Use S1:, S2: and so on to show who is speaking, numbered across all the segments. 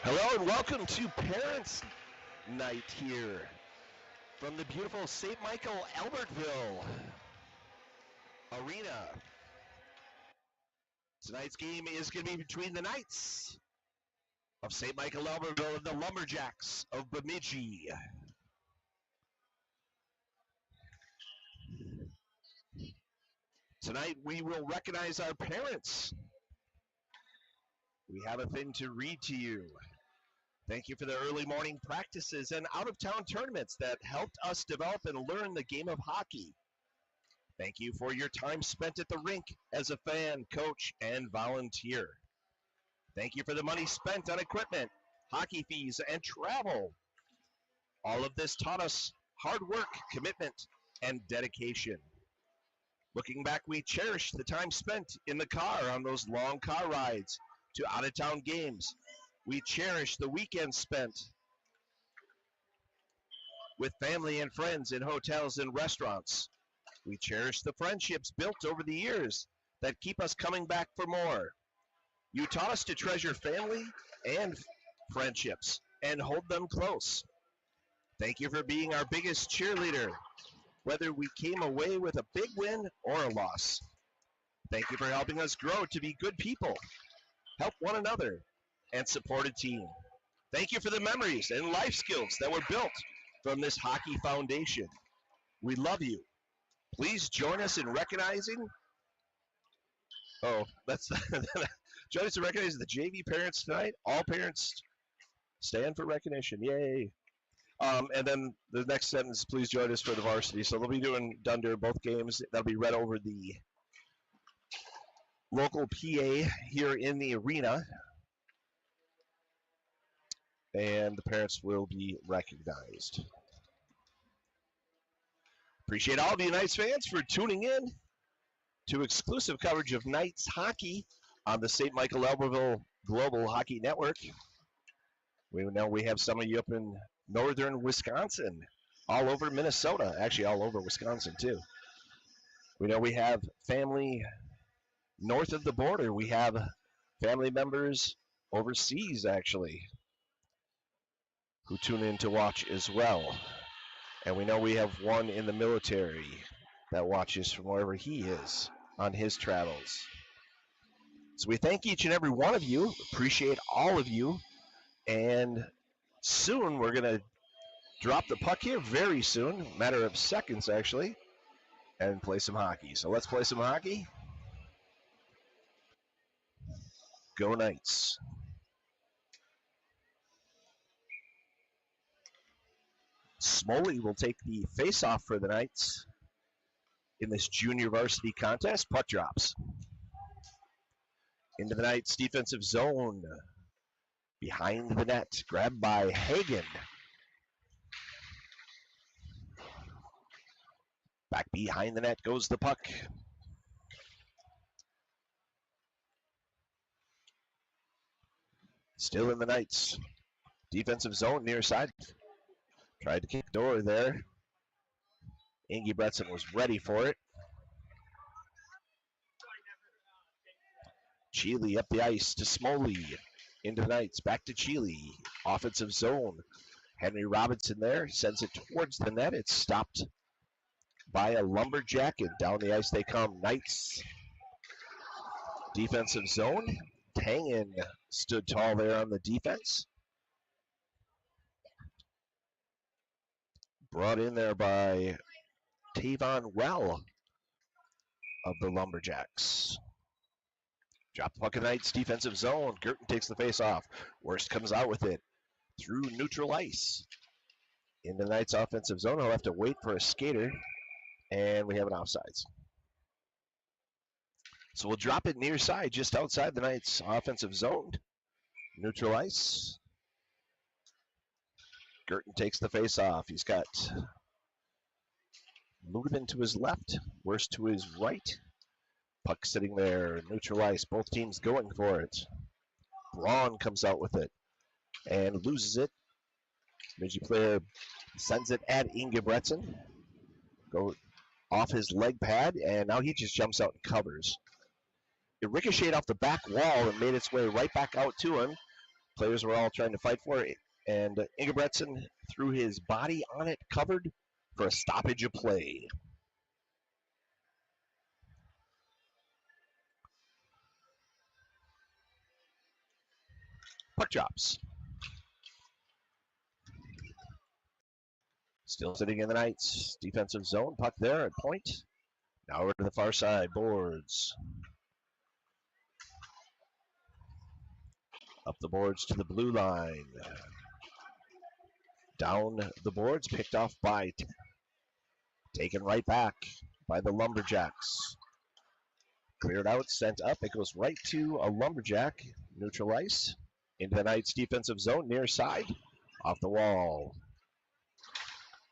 S1: Hello and welcome to Parents Night here from the beautiful St. Michael Albertville Arena. Tonight's game is going to be between the Knights of St. Michael Albertville and the Lumberjacks of Bemidji. Tonight we will recognize our parents. We have a thing to read to you. Thank you for the early morning practices and out-of-town tournaments that helped us develop and learn the game of hockey. Thank you for your time spent at the rink as a fan, coach, and volunteer. Thank you for the money spent on equipment, hockey fees, and travel. All of this taught us hard work, commitment, and dedication. Looking back, we cherish the time spent in the car on those long car rides to out-of-town games. We cherish the weekends spent with family and friends in hotels and restaurants. We cherish the friendships built over the years that keep us coming back for more. You taught us to treasure family and friendships and hold them close. Thank you for being our biggest cheerleader, whether we came away with a big win or a loss. Thank you for helping us grow to be good people, help one another, and support a team. Thank you for the memories and life skills that were built from this hockey foundation. We love you. Please join us in recognizing, join us in recognizing the JV parents tonight. All parents stand for recognition. Yay. And then the next sentence, please join us for the varsity. So they'll be done during both games. That'll be read over the local PA here in the arena. And the parents will be recognized. Appreciate all of you Knights fans for tuning in to exclusive coverage of Knights hockey on the St. Michael Albertville Global Hockey Network. We know we have some of you up in northern Wisconsin, all over Minnesota, actually all over Wisconsin too. We know we have family north of the border. We have family members overseas actually who tune in to watch as well. And we know we have one in the military that watches from wherever he is on his travels. So we thank each and every one of you, appreciate all of you, and soon we're going to drop the puck here very soon, matter of seconds actually, and play some hockey. So let's play some hockey. Go Knights. Smoley will take the face-off for the Knights in this junior varsity contest. Puck drops into the Knights' defensive zone. Behind the net, grabbed by Hagen. Back behind the net goes the puck. Still in the Knights' defensive zone near side. Tried to kick door there. Inge Bretson was ready for it. Cheeley up the ice to Smoley. Into the Knights, back to Cheeley. Offensive zone. Henry Robinson there, sends it towards the net. It's stopped by a Lumberjack, and down the ice they come. Knights defensive zone. Tangen stood tall there on the defense. Brought in there by Tavon Well of the Lumberjacks. Drop the puck in the Knights defensive zone. Girton takes the face off. Worst comes out with it through neutral ice. In the Knights offensive zone, he'll have to wait for a skater, and we have an offsides. So we'll drop it near side, just outside the Knights offensive zone. Neutral ice. Girton takes the face off. He's got Ludman to his left, Worst to his right. Puck sitting there, neutral ice. Both teams going for it. Braun comes out with it and loses it. Bemidji player sends it at Inge Bretson. Go off his leg pad, and now he just jumps out and covers. It ricocheted off the back wall and made its way right back out to him. players were all trying to fight for it. And Ingebretson threw his body on it, covered for a stoppage of play. Puck drops. Still sitting in the Knights' defensive zone. Puck there at point. Now over to the far side. Boards. Up the boards to the blue line. Down the boards. Picked off by. Taken right back by the Lumberjacks. Cleared out. Sent up. It goes right to a Lumberjack. Neutral ice. Into the Knights' defensive zone. Near side. Off the wall.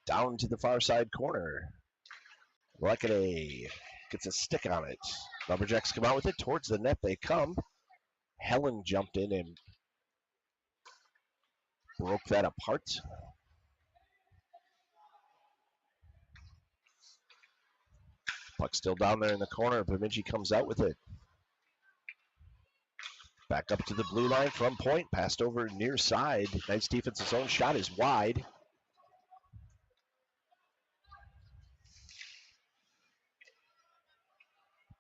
S1: Down to the far side corner. Lekade gets a stick on it. Lumberjacks come out with it. Towards the net they come. Helen jumped in and broke that apart. Puck still down there in the corner. Bemidji comes out with it. Back up to the blue line from point. Passed over near side. Knights defensive zone shot is wide.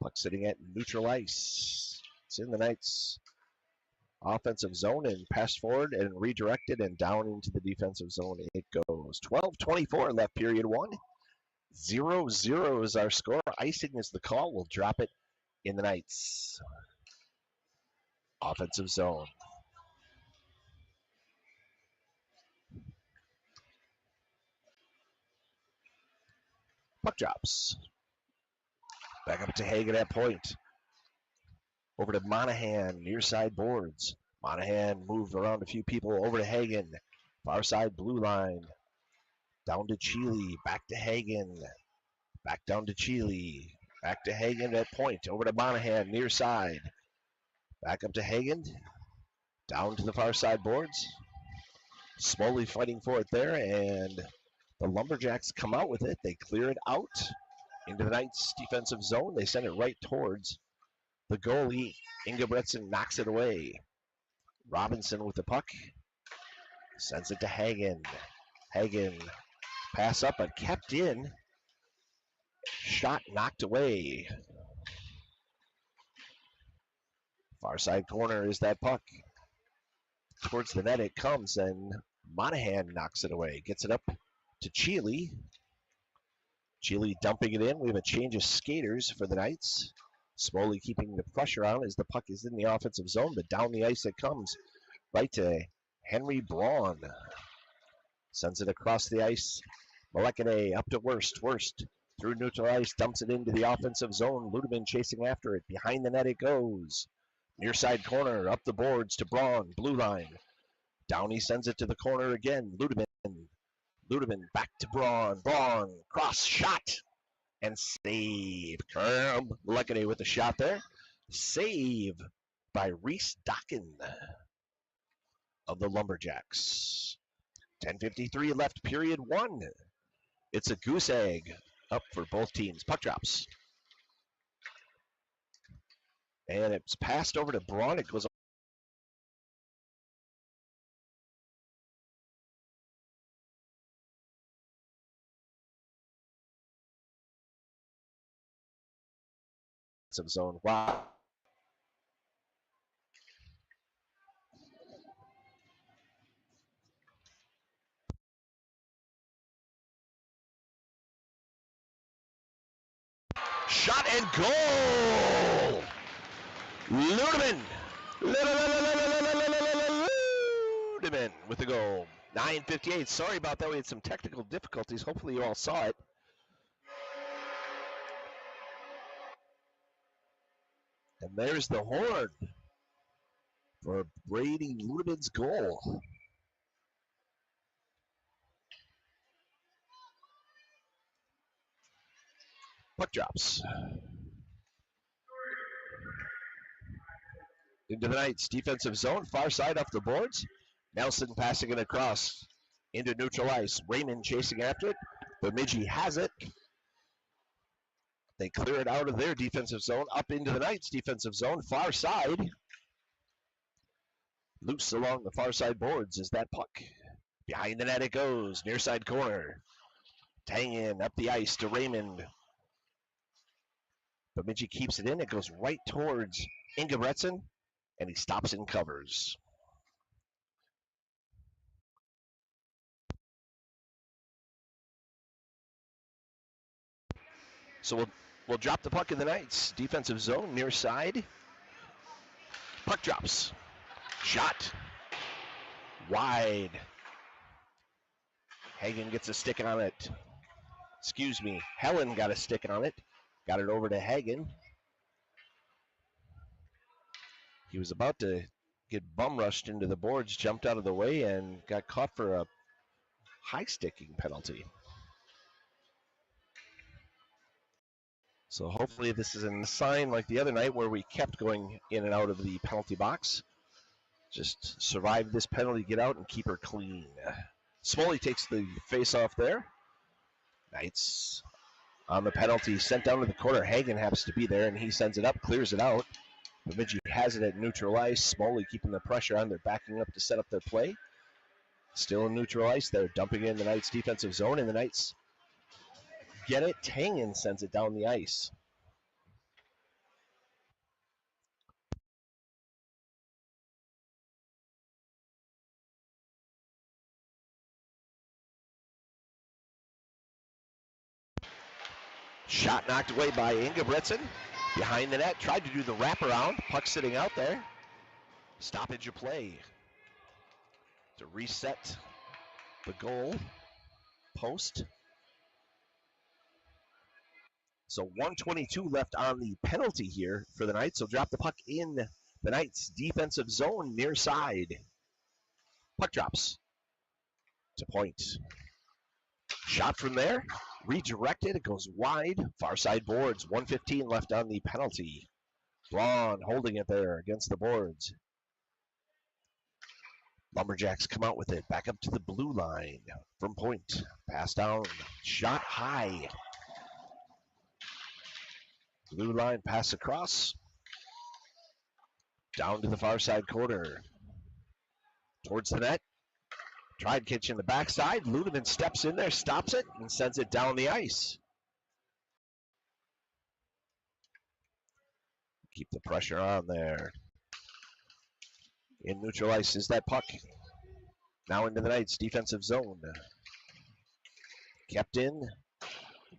S1: Puck sitting at neutral ice. It's in the Knights offensive zone and passed forward and redirected and down into the defensive zone it goes. 12:24 left period one. 0-0 is our score. Icing is the call. We'll drop it in the Knights offensive zone. Puck drops. Back up to Hagen at point. Over to Monahan, near side boards. Monahan moved around a few people. Over to Hagen. Far side blue line. Down to Cheely. Back to Hagen. Back down to Cheely. Back to Hagen at point. Over to Monahan, near side. Back up to Hagen. Down to the far side boards. Smoley fighting for it there, and the Lumberjacks come out with it. They clear it out into the Knights' defensive zone. They send it right towards the goalie. Ingebretson knocks it away. Robinson with the puck. Sends it to Hagen. Hagen pass up but kept in. Shot knocked away. Far side corner is that puck. Towards the net it comes, and Monahan knocks it away. Gets it up to Cheely. Cheely dumping it in. We have a change of skaters for the Knights. Smoley keeping the pressure on as the puck is in the offensive zone, but down the ice it comes. Right to Henry Braun. Sends it across the ice. Lekade up to Worst. Worst through neutral ice, dumps it into the offensive zone. Ludeman chasing after it. Behind the net it goes. Near side corner, up the boards to Braun, blue line. Down he sends it to the corner again. Ludeman back to Braun. Braun, cross shot, and save. Lekade with the shot there. Save by Reese Dockin of the Lumberjacks. 10:53 left, period one. It's a goose egg up for both teams. Puck drops. And it's passed over to Braun. It goes zone. Wow. Shot and goal! Ludeman! Ludeman with the goal. 9:58. Sorry about that. We had some technical difficulties. Hopefully you all saw it. And there's the horn for Brady Ludeman's goal. Puck drops. Into the Knights' defensive zone, far side off the boards. Nelson passing it across into neutral ice. Raymond chasing after it. Bemidji has it. They clear it out of their defensive zone, up into the Knights' defensive zone, far side. Loose along the far side boards is that puck. Behind the net it goes, near side corner. Hanging up the ice to Raymond. Bemidji keeps it in. It goes right towards Ingebretson, and he stops and covers. So we'll drop the puck in the Knights. Defensive zone, near side. Puck drops. Shot. Wide. Hagen gets a stick on it. Excuse me. Helen got a stick on it. Got it over to Hagen. He was about to get bum rushed into the boards, jumped out of the way, and got caught for a high sticking penalty. So hopefully this is a sign like the other night where we kept going in and out of the penalty box. Just survive this penalty, get out, and keep her clean. Smoley takes the face off there. Knights on the penalty, sent down to the corner. Hagen happens to be there, and he sends it up, clears it out. Bemidji has it at neutral ice. Smoley keeping the pressure on. They're backing up to set up their play. Still in neutral ice. They're dumping in the Knights' defensive zone, and the Knights get it. Tangen sends it down the ice. Shot knocked away by Ingebretson. Behind the net, tried to do the wraparound. Puck sitting out there. Stoppage of play to reset the goal post. So 1:22 left on the penalty here for the Knights. So drop the puck in the Knights' defensive zone near side. Puck drops to point. Shot from there, redirected. It goes wide. Far side boards. 1:15 left on the penalty. Braun holding it there against the boards. Lumberjacks come out with it. Back up to the blue line from point. Pass down. Shot high. Blue line pass across. Down to the far side corner. Towards the net. Tried catching the backside. Ludeman steps in there, stops it, and sends it down the ice. Keep the pressure on there. In neutral ice is that puck. Now into the Knights' defensive zone. Kept in.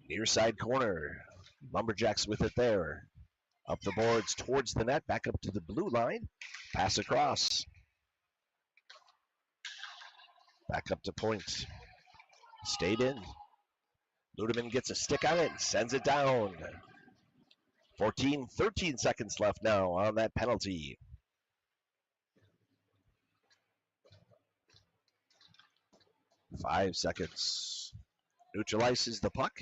S1: Near side corner. Lumberjacks with it there. Up the boards towards the net. Back up to the blue line. Pass across. Back up to point. Stayed in. Ludeman gets a stick on it and sends it down. 13 seconds left now on that penalty. Five seconds. Neutral ice is the puck.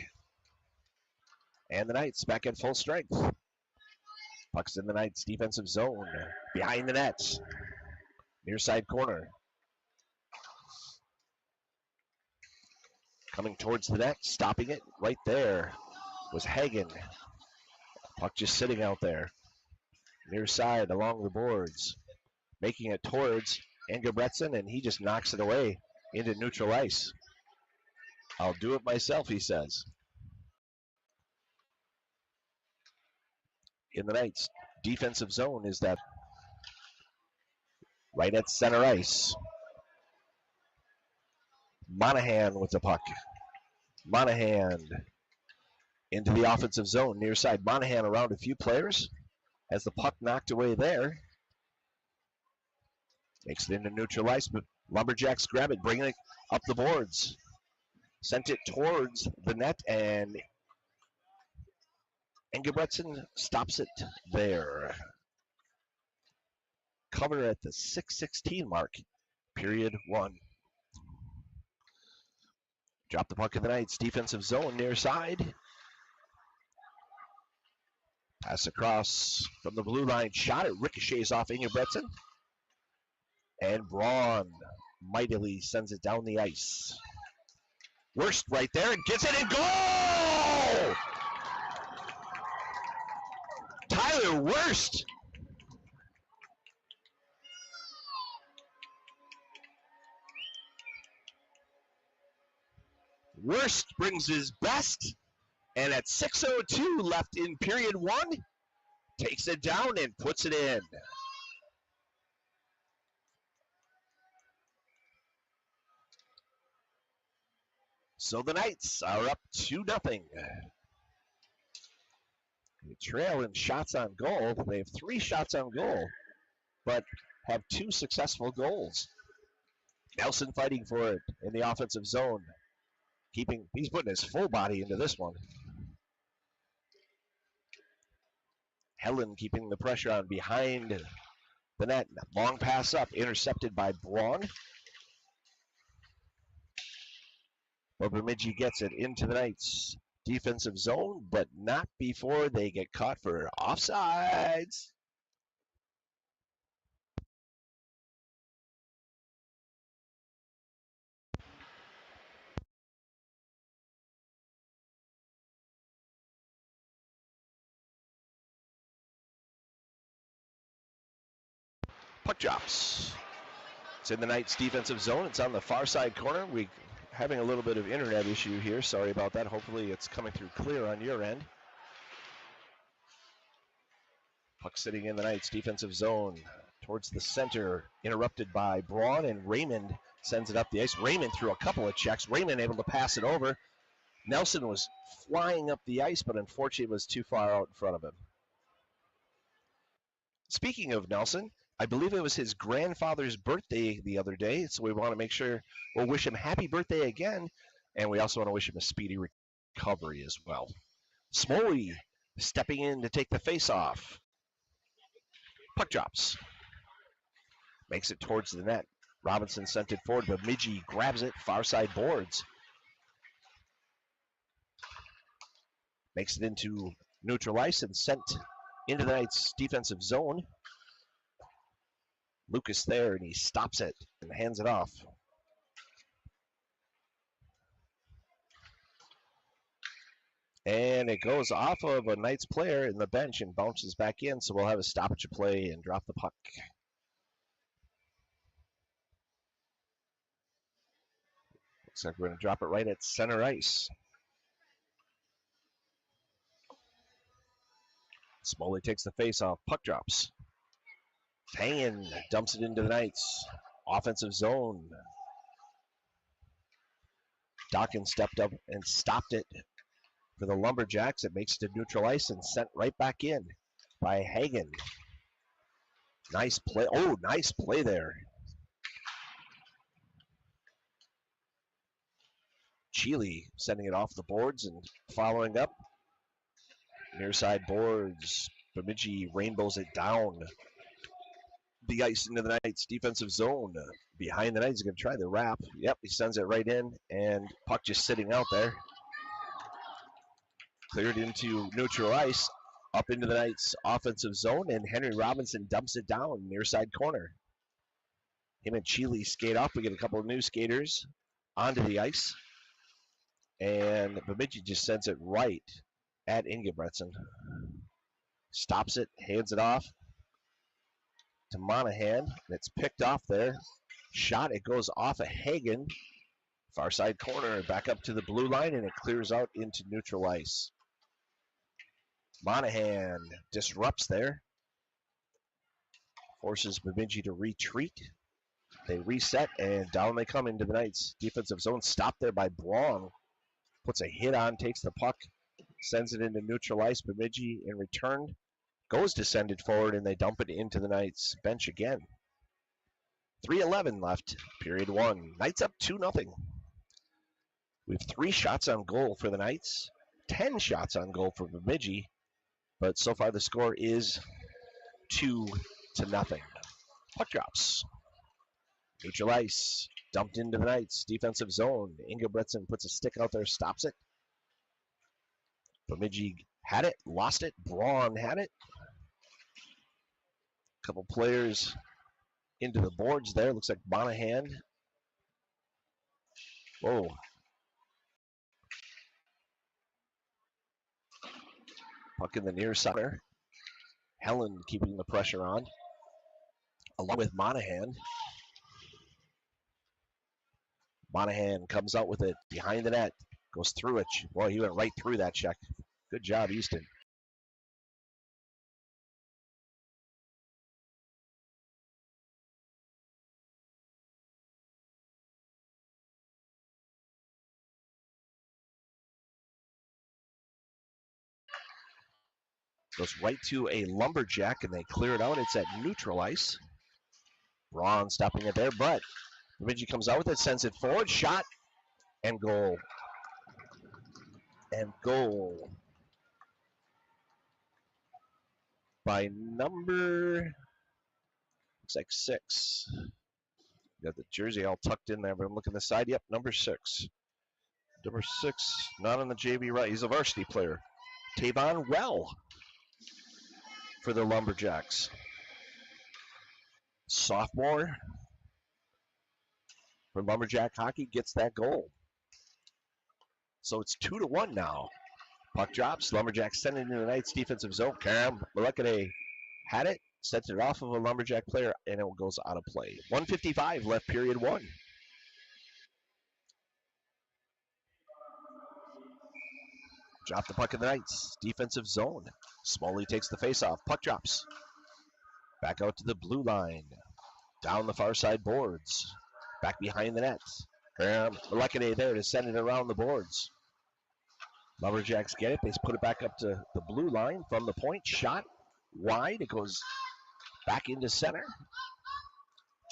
S1: And the Knights back at full strength. Puck's in the Knights' defensive zone. Behind the net. Near side corner. Coming towards the net, stopping it right there was Hagen. Puck just sitting out there. Near side along the boards. Making it towards Ingebretson, and he just knocks it away into neutral ice. I'll do it myself, he says. In the Knights' defensive zone is that right at center ice. Monahan with the puck. Monahan into the offensive zone near side. Monahan around a few players. Has the puck knocked away there. Makes it into neutral ice, but Lumberjacks grab it, bringing it up the boards. Sent it towards the net, and Ingebretson stops it there. Cover at the 6:16 mark, period one. Drop the puck in the Knights' defensive zone near side. Pass across from the blue line shot. It ricochets off Ingebretson. And Braun mightily sends it down the ice. Worst right there and gets it in goal! Tyler Worst. Worst brings his best, and at 6:02 left in period one, takes it down and puts it in. So the Knights are up 2-0. They trail in shots on goal. They have 3 shots on goal, but have 2 successful goals. Nelson fighting for it in the offensive zone. He's putting his full body into this one. Helen keeping the pressure on behind the net. Long pass up, intercepted by Braun. But Bemidji gets it into the Knights' defensive zone, but not before they get caught for offsides. Puck drops. It's in the Knights' defensive zone. It's on the far side corner. We're having a little bit of internet issue here. Sorry about that. Hopefully it's coming through clear on your end. Puck sitting in the Knights' defensive zone towards the center, interrupted by Braun, and Raymond sends it up the ice. Raymond threw a couple of checks. Raymond able to pass it over. Nelson was flying up the ice, but unfortunately was too far out in front of him. Speaking of Nelson, I believe it was his grandfather's birthday the other day, so we want to make sure we'll wish him happy birthday again, and we also want to wish him a speedy recovery as well. Smoley stepping in to take the face-off. Puck drops. Makes it towards the net. Robinson sent it forward, but Bemidji grabs it, far side boards. Makes it into neutral ice and sent into the Knights' defensive zone. Lucas there, and he stops it and hands it off. And it goes off of a Knights player in the bench and bounces back in, so we'll have a stoppage of play and drop the puck. Looks like we're going to drop it right at center ice. Smoley takes the face off. Puck drops. Tangen dumps it into the Knights' offensive zone. Dawkins stepped up and stopped it for the Lumberjacks. It makes it to neutral ice and sent right back in by Hagen. Nice play. Oh, nice play there. Chile sending it off the boards and following up. Near side boards. Bemidji rainbows it down the ice into the Knights' defensive zone. Behind the Knights, he's going to try the wrap. Yep, he sends it right in, and puck just sitting out there. Cleared into neutral ice, up into the Knights' offensive zone, and Henry Robinson dumps it down near side corner. Him and Chile skate off. We get a couple of new skaters onto the ice, and Bemidji just sends it right at Ingebretson. Stops it, hands it off to Monahan, and it's picked off there. Shot, it goes off of Hagen. Far side corner, back up to the blue line, and it clears out into neutral ice. Monahan disrupts there. Forces Bemidji to retreat. They reset, and down they come into the Knights' defensive zone. Stopped there by Braun. Puts a hit on, takes the puck, sends it into neutral ice. Bemidji in return goes to send it forward, and they dump it into the Knights' bench again. 3:11 left, period one. Knights up 2-0. We have 3 shots on goal for the Knights, 10 shots on goal for Bemidji, but so far the score is 2-0. Puck drops. Neutral ice, dumped into the Knights' defensive zone. Ingebretson puts a stick out there, stops it. Bemidji had it, lost it. Braun had it. Couple players into the boards there. Looks like Monahan. Whoa. Puck in the near center. Helen keeping the pressure on, along with Monahan. Monahan comes out with it behind the net. Goes through it. Boy, he went right through that check. Good job, Easton. Goes right to a lumberjack, and they clear it out. It's at neutral ice. Braun stopping it there, but Bemidji comes out with it, sends it forward, shot, and goal. And goal by number, looks like 6. Got the jersey all tucked in there, but I'm looking the side. Yep, number 6. Number 6, not on the JV right. He's a varsity player. Tavon Well for the Lumberjacks. Sophomore for Lumberjack hockey gets that goal. So it's 2-1 now. Puck drops. Lumberjacks send it into the Knights defensive zone. Cam Malekade had it, sent it off of a Lumberjack player, and it goes out of play. 1:55 left, period 1. Drop the puck in the Knights defensive zone. Smalley takes the faceoff. Puck drops. Back out to the blue line. Down the far side boards. Back behind the net. Malekade there to send it around the boards. Lumberjacks get it. They put it back up to the blue line from the point. Shot wide. It goes back into center.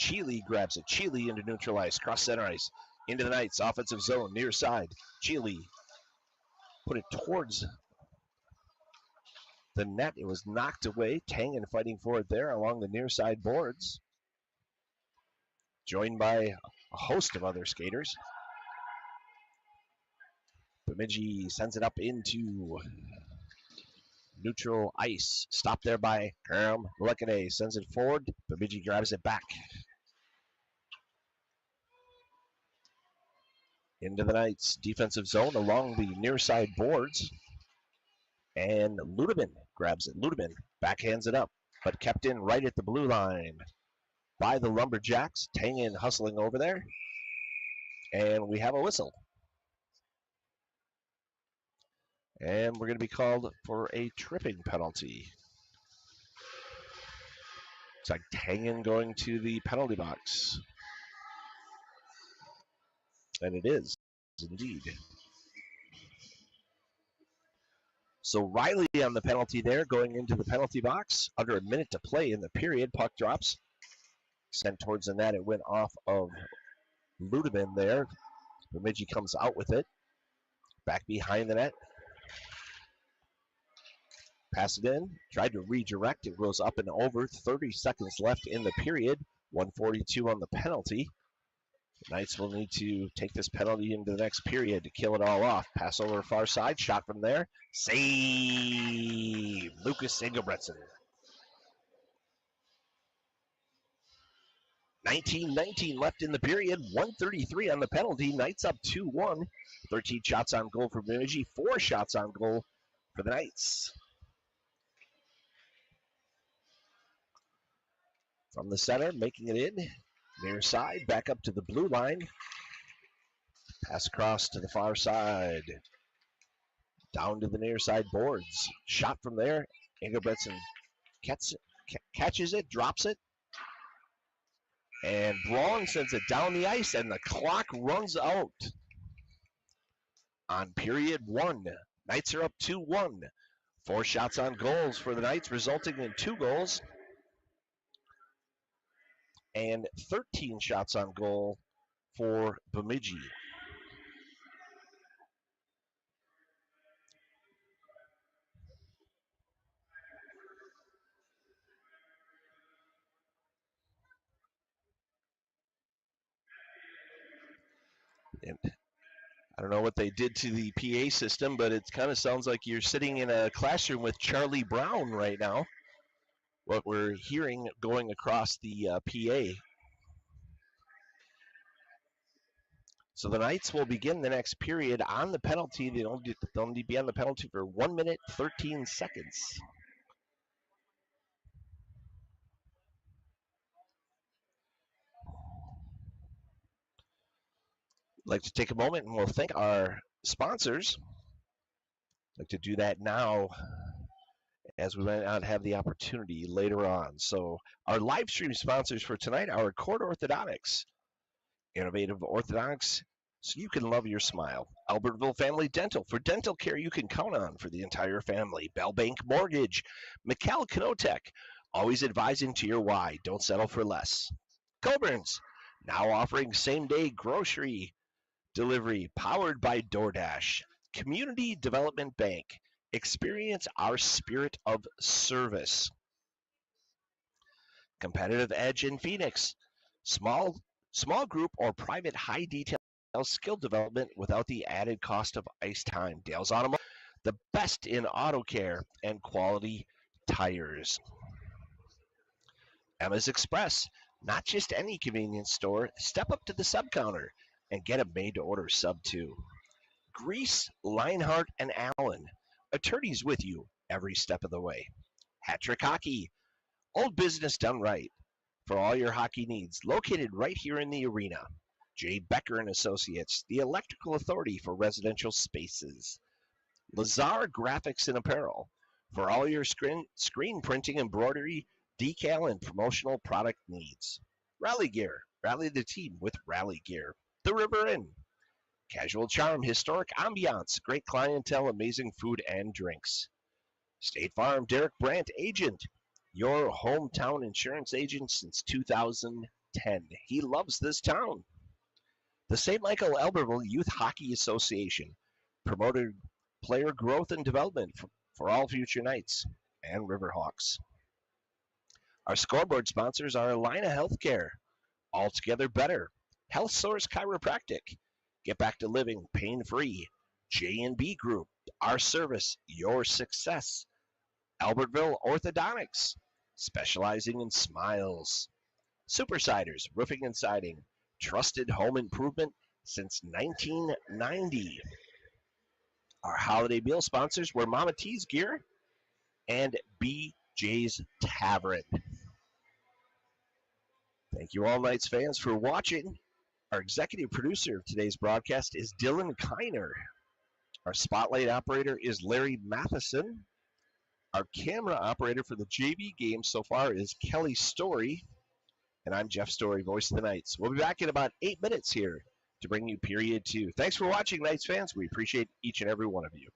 S1: Cheely grabs it. Cheely into neutral ice. Cross center ice. Into the Knights. Offensive zone. Near side. Cheely put it towards the net. It was knocked away. Tangen fighting for it there along the near side boards. Joined by a host of other skaters. Bemidji sends it up into neutral ice. Stopped there by Karam Malekade. Sends it forward. Bemidji grabs it back. Into the Knights defensive zone along the near side boards. And Ludeman grabs it. Ludeman backhands it up, but kept in right at the blue line by the Lumberjacks. Tangen hustling over there. And we have a whistle. And we're going to be called for a tripping penalty. Looks like Tangen going to the penalty box. And it is, indeed. So Riley on the penalty there, going into the penalty box. Under a minute to play in the period. Puck drops. Sent towards the net. It went off of Ludeman there. Bemidji comes out with it. Back behind the net. Pass it in. Tried to redirect. It goes up and over. 30 seconds left in the period. 1:42 on the penalty. The Knights will need to take this penalty into the next period to kill it all off. Pass over far side. Shot from there. Save! Lucas Engelbretson. 19-19 left in the period. 1:33 on the penalty. Knights up 2-1. 13 shots on goal for Bemidji. 4 shots on goal for the Knights. From the center, making it in. Near side, back up to the blue line. Pass across to the far side. Down to the near side boards. Shot from there. Engelbretson catches it, drops it. And Braun sends it down the ice, and the clock runs out on period 1. Knights are up 2-1. 4 shots on goals for the Knights, resulting in 2 goals. And 13 shots on goal for Bemidji. And I don't know what they did to the PA system, but it kind of sounds like you're sitting in a classroom with Charlie Brown right now. What we're hearing going across the PA. So the Knights will begin the next period on the penalty. They'll need to be on the penalty for 1 minute, 13 seconds. I'd like to take a moment and we'll thank our sponsors. I'd like to do that now as we might not have the opportunity later on. So our live stream sponsors for tonight are Accord Orthodontics, innovative orthodontics so you can love your smile. Albertville Family Dental, for dental care you can count on for the entire family. Bell Bank Mortgage, McCall Canotech, always advising to your why. Don't settle for less. Coburn's, now offering same-day grocery delivery powered by DoorDash. Community Development Bank, experience our spirit of service. Competitive Edge in Phoenix, small group or private high detail skill development without the added cost of ice time. Dale's Automotive, the best in auto care and quality tires. Emma's Express, not just any convenience store. Step up to the sub counter and get a made-to-order sub too. Grease, Leinhardt, and Allen, attorneys with you every step of the way. Hat-Trick Hockey, old business done right. For all your hockey needs, located right here in the arena. J. Becker and Associates, the electrical authority for residential spaces. Lazar Graphics and Apparel, for all your screen printing, embroidery, decal, and promotional product needs. Rally Gear, rally the team with Rally Gear. The River Inn, casual charm, historic ambiance, great clientele, amazing food and drinks. State Farm, Derek Brandt, agent, your hometown insurance agent since 2010. He loves this town. The St. Michael Albertville Youth Hockey Association promoted player growth and development for all future Knights and Riverhawks. Our scoreboard sponsors are Alina Healthcare, Altogether Better, Health Source Chiropractic, Get Back to Living Pain-Free, J&B Group, Our Service, Your Success, Albertville Orthodontics, specializing in smiles, Supersiders, Roofing and Siding, trusted home improvement since 1990. Our holiday meal sponsors were Mama T's Gear and BJ's Tavern. Thank you all Knights fans for watching. Our executive producer of today's broadcast is Dylan Kiner. Our spotlight operator is Larry Matheson. Our camera operator for the JV game so far is Kelly Story. And I'm Jeff Story, voice of the Knights. We'll be back in about 8 minutes here to bring you period 2. Thanks for watching, Knights fans. We appreciate each and every one of you.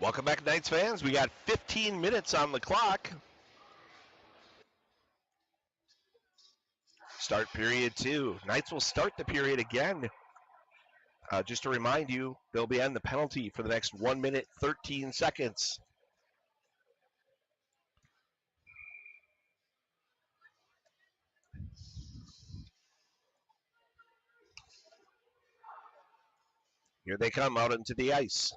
S1: Welcome back, Knights fans. We got 15 minutes on the clock. Start period 2. Knights will start the period again. Just to remind you, they'll be on the penalty for the next 1 minute, 13 seconds. Here they come out into the ice.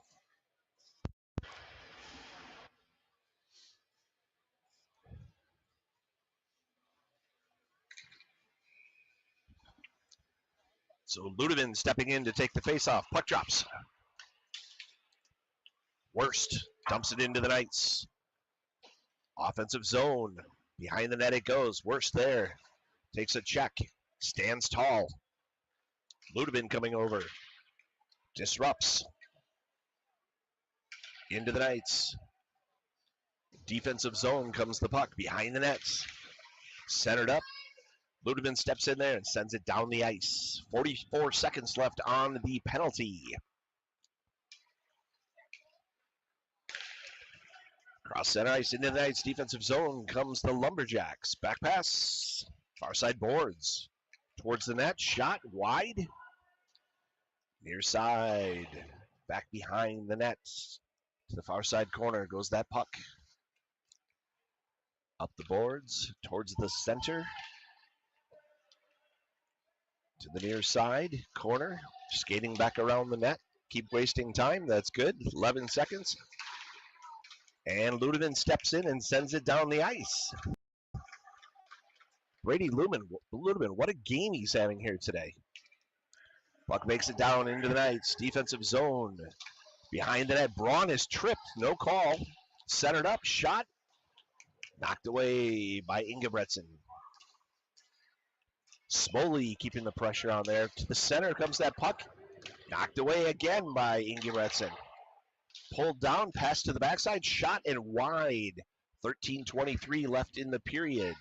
S1: So Ludeman stepping in to take the face-off. Puck drops. Worst dumps it into the Knights. Offensive zone. Behind the net it goes. Worst there. Takes a check. Stands tall. Ludeman coming over. Disrupts. Into the Knights. Defensive zone comes the puck. Behind the nets. Centered up. Ludeman steps in there and sends it down the ice. 44 seconds left on the penalty. Cross center ice into the Knights. Defensive zone comes the Lumberjacks. Back pass. Far side boards. Towards the net. Shot wide. Near side. Back behind the nets. To the far side corner goes that puck. Up the boards. Towards the center. To the near side corner. Skating back around the net. Keep wasting time. That's good. 11 seconds. And Ludeman steps in and sends it down the ice. Brady Ludeman, what a game he's having here today. Puck makes it down into the Knights. Defensive zone. Behind the net, Braun is tripped. No call. Centered up, shot. Knocked away by Ingebretson. Smoley keeping the pressure on there. To the center comes that puck. Knocked away again by Ingebretson. Pulled down, pass to the backside, shot and wide. 13:23 left in the period.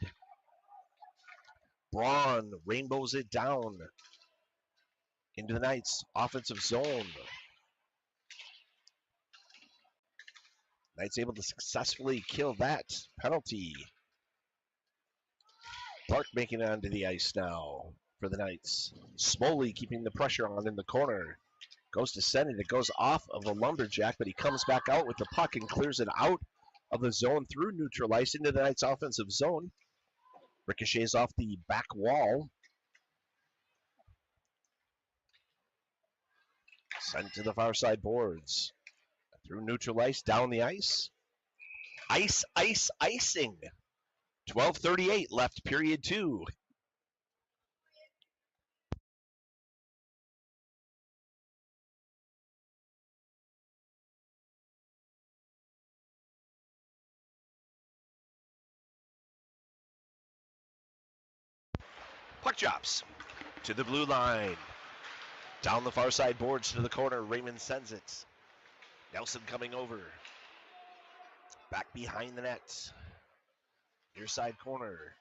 S1: Braun rainbows it down into the Knights' offensive zone. Knights able to successfully kill that penalty. Clark making it onto the ice now for the Knights. Smoley keeping the pressure on in the corner. Goes to send it. It goes off of the Lumberjack, but he comes back out with the puck and clears it out of the zone through neutral ice into the Knights' offensive zone. Ricochets off the back wall. Sent to the far side boards. Through neutral ice, down the ice. Icing. 12:38 left, period 2. Puck drops to the blue line. Down the far side boards to the corner. Raymond sends it. Nelson coming over. Back behind the net. Near side corner.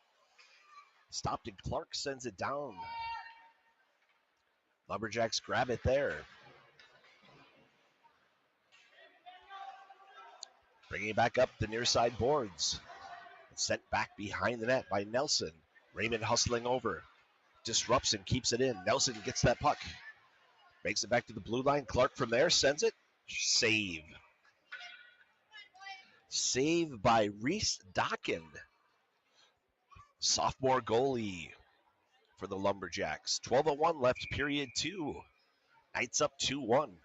S1: Stopped and Clark sends it down. Lumberjacks grab it there. Bringing it back up the near side boards. Sent back behind the net by Nelson. Raymond hustling over. Disrupts and keeps it in. Nelson gets that puck. Makes it back to the blue line. Clark from there sends it. Save. Save by Reese Dockin. Sophomore goalie for the Lumberjacks. 12:01 left, period 2. Knights up 2-1.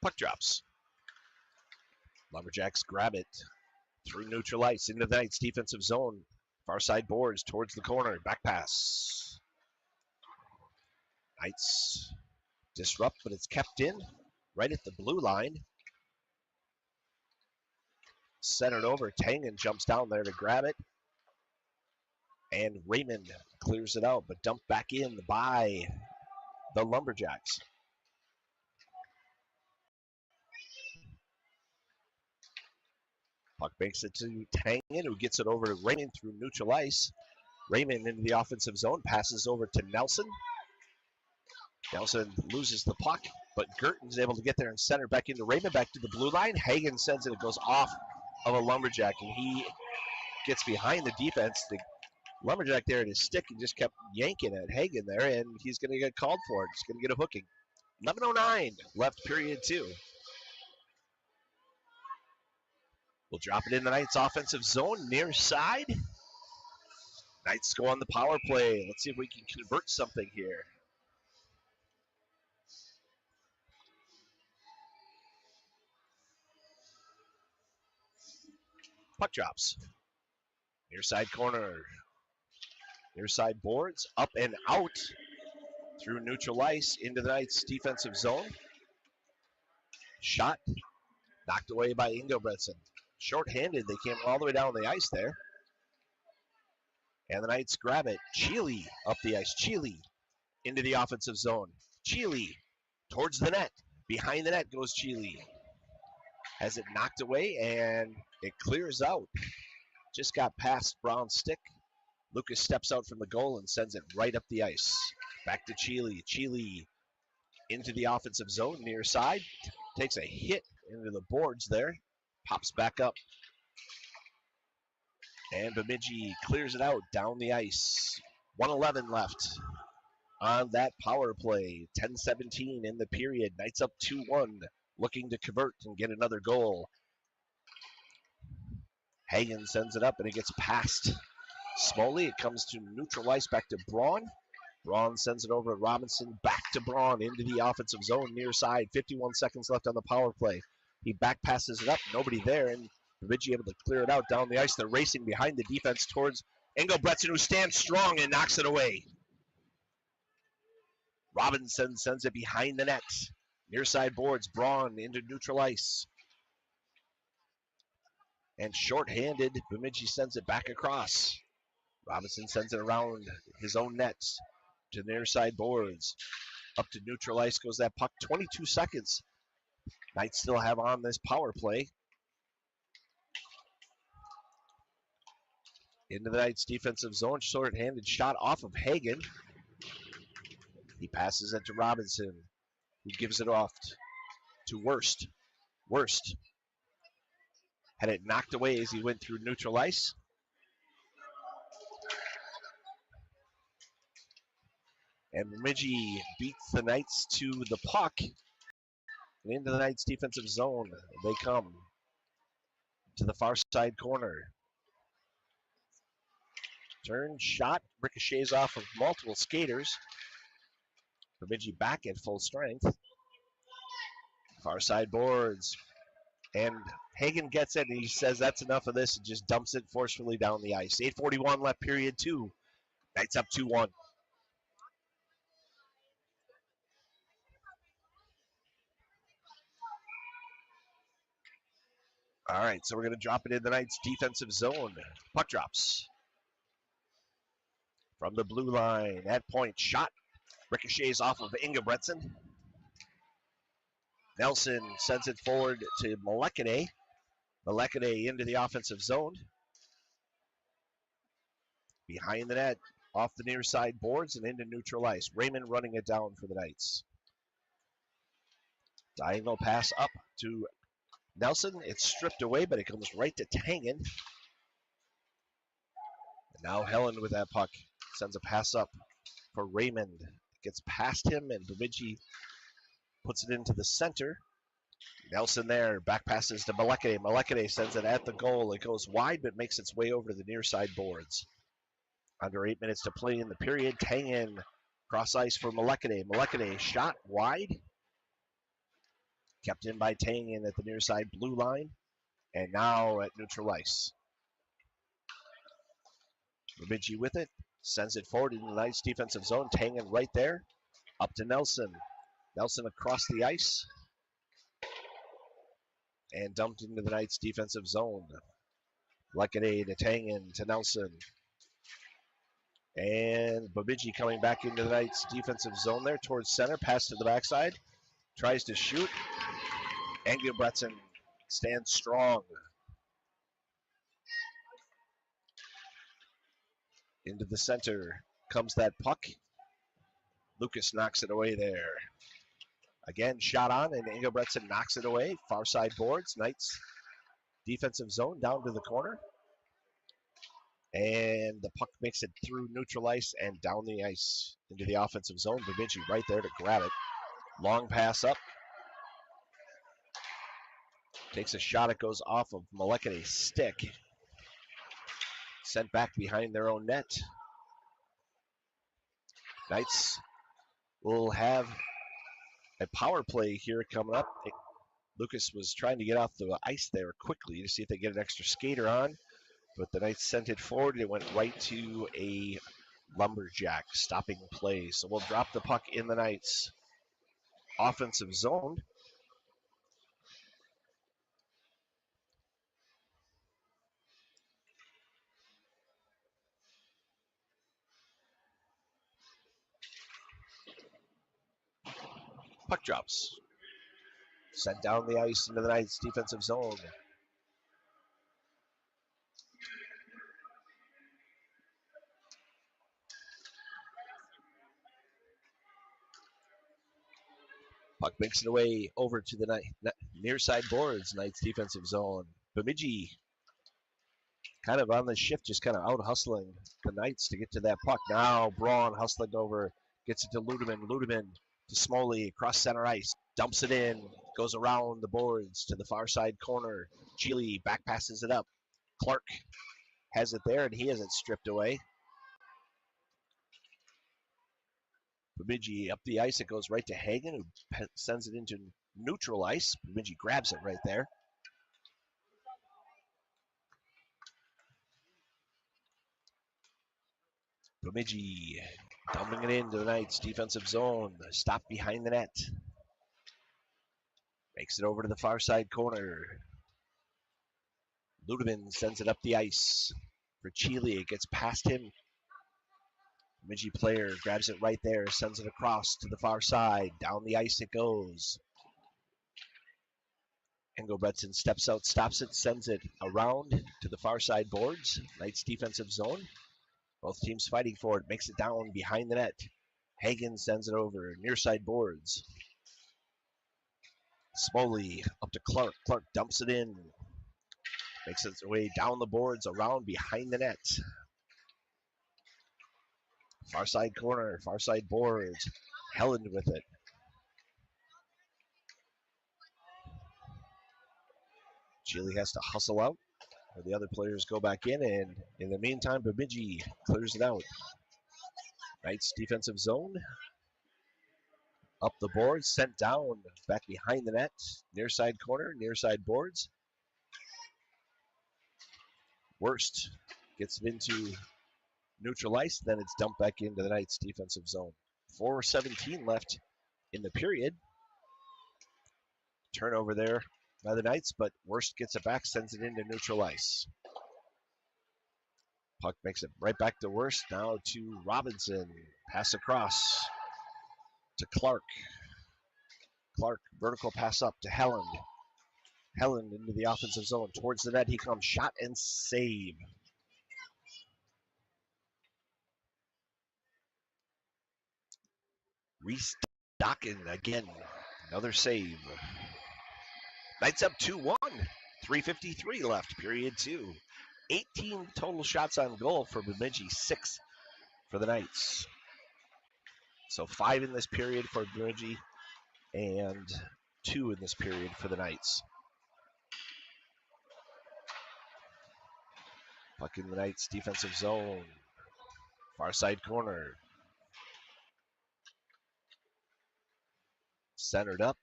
S1: Puck drops. Lumberjacks grab it. Through neutral ice into the Knights' defensive zone. Far side boards towards the corner. Back pass. Knights disrupt, but it's kept in right at the blue line. Centered over. Tangen jumps down there to grab it. And Raymond clears it out, but dumped back in by the Lumberjacks. Puck makes it to Tangen, who gets it over to Raymond through neutral ice. Raymond into the offensive zone, passes over to Nelson. Nelson loses the puck, but Gerton's able to get there and center back into Raymond, back to the blue line. Hagen sends it. It goes off of a Lumberjack, and he gets behind the defense. The Lumberjack there at his stick and just kept yanking at Hagen there, and he's going to get called for it. He's going to get a hooking. 11:09 left period 2. We'll drop it in the Knights' offensive zone, near side. Knights go on the power play. Let's see if we can convert something here. Puck drops. Near side corner. Near side boards, up and out through neutral ice into the Knights' defensive zone. Shot knocked away by Ingebretson. Short-handed, they came all the way down the ice there. And the Knights grab it. Cheely up the ice. Cheely into the offensive zone. Cheely towards the net. Behind the net goes Cheely. Has it knocked away, and it clears out. Just got past Brown's stick. Lucas steps out from the goal and sends it right up the ice. Back to Cheely. Cheely into the offensive zone, near side. Takes a hit into the boards there. Pops back up. And Bemidji clears it out down the ice. 1:11 left on that power play. 10:17 in the period. Knights up 2-1, looking to convert and get another goal. Hagen sends it up, and it gets past Smoley. It comes to neutral ice, back to Braun. Braun sends it over to Robinson, back to Braun into the offensive zone, near side. 51 seconds left on the power play. He back passes it up, nobody there, and Bemidji able to clear it out down the ice. They're racing behind the defense towards Engelbretson, who stands strong and knocks it away. Robinson sends it behind the net. Near side boards, Braun into neutral ice. And short-handed, Bemidji sends it back across. Robinson sends it around his own net to near side boards. Up to neutral ice goes that puck. 22 seconds. Knights still have on this power play. Into the Knights' defensive zone. Short-handed shot off of Hagen. He passes it to Robinson, who gives it off to Worst. Worst had it knocked away as he went through neutral ice. And Bemidji beats the Knights to the puck. And into the Knights' defensive zone they come. To the far side corner. Turn, shot, ricochets off of multiple skaters. Bemidji back at full strength. Far side boards. And Hagen gets it, and he says that's enough of this, and just dumps it forcefully down the ice. 8:41 left period 2. Knights up 2-1. All right, so we're going to drop it in the Knights' defensive zone. Puck drops. From the blue line, at point, shot. Ricochets off of Ingebretson. Nelson sends it forward to Molekine. Molekine into the offensive zone. Behind the net, off the near side boards and into neutral ice. Raymond running it down for the Knights. Diagonal pass up to Nelson. It's stripped away, but it comes right to Tangen. And now Helen with that puck sends a pass up for Raymond. Gets past him, and Bemidji puts it into the center. Nelson there, back passes to Molekine. Molekine sends it at the goal. It goes wide, but makes its way over to the near side boards. Under 8 minutes to play in the period. Tangen cross ice for Molekine. Molekine shot wide. Kept in by Tangen at the near side blue line. And now at neutral ice. Bemidji with it. Sends it forward in the Knights' defensive zone. Tangen right there. Up to Nelson. Nelson across the ice. And dumped into the Knights' defensive zone. Lekade to Tangen to Nelson. And Bemidji coming back into the Knights' defensive zone there towards center. Pass to the backside. Tries to shoot. Engelbretson stands strong. Into the center comes that puck. Lucas knocks it away there. Again, shot on, and Engelbretson knocks it away. Far side boards. Knights defensive zone down to the corner. And the puck makes it through neutral ice and down the ice into the offensive zone. Bemidji right there to grab it. Long pass up. Takes a shot. It goes off of Molekane's stick. Sent back behind their own net. Knights will have a power play here coming up. Lucas was trying to get off the ice there quickly to see if they get an extra skater on, but the Knights sent it forward and it went right to a lumberjack stopping play. So we'll drop the puck in the Knights offensive zone. Puck drops. Sent down the ice into the Knights defensive zone. Puck makes it away over to the near side boards, Knights defensive zone. Bemidji kind of on the shift, just kind of out hustling the Knights to get to that puck. Now Braun hustling over, gets it to Ludeman. Ludeman to Smoley across center ice, dumps it in, goes around the boards to the far side corner. Chile back passes it up. Clark has it there, and he has it stripped away. Bemidji up the ice, it goes right to Hagen, who sends it into neutral ice. Bemidji grabs it right there. Bemidji dumping it into the Knights defensive zone. Stop behind the net. Makes it over to the far side corner. Ludeman sends it up the ice for Chile. It gets past him. Bemidji player grabs it right there, sends it across to the far side. Down the ice it goes. Engelbretson steps out, stops it, sends it around to the far side boards. Knights defensive zone. Both teams fighting for it. Makes it down behind the net. Hagen sends it over near side boards. Smoley up to Clark. Clark dumps it in. Makes its way down the boards, around behind the net. Far side corner, far side boards. Helen with it. Chile has to hustle out, or the other players go back in, and in the meantime, Bemidji clears it out. Knights defensive zone. Up the boards, sent down, back behind the net. Near side corner, near side boards. Worst gets it into neutral ice, then it's dumped back into the Knights defensive zone. 4:17 left in the period. Turnover there by the Knights, but Worst gets it back, sends it into neutral ice. Puck makes it right back to Worst, now to Robinson. Pass across to Clark. Clark, vertical pass up to Helland. Helland into the offensive zone. Towards the net he comes, shot and save. Restocking again, another save. Knights up 2-1, 3:53 left, period 2. 18 total shots on goal for Bemidji, 6 for the Knights. So 5 in this period for Bemidji and 2 in this period for the Knights. Puck in the Knights defensive zone. Far side corner. Centered up.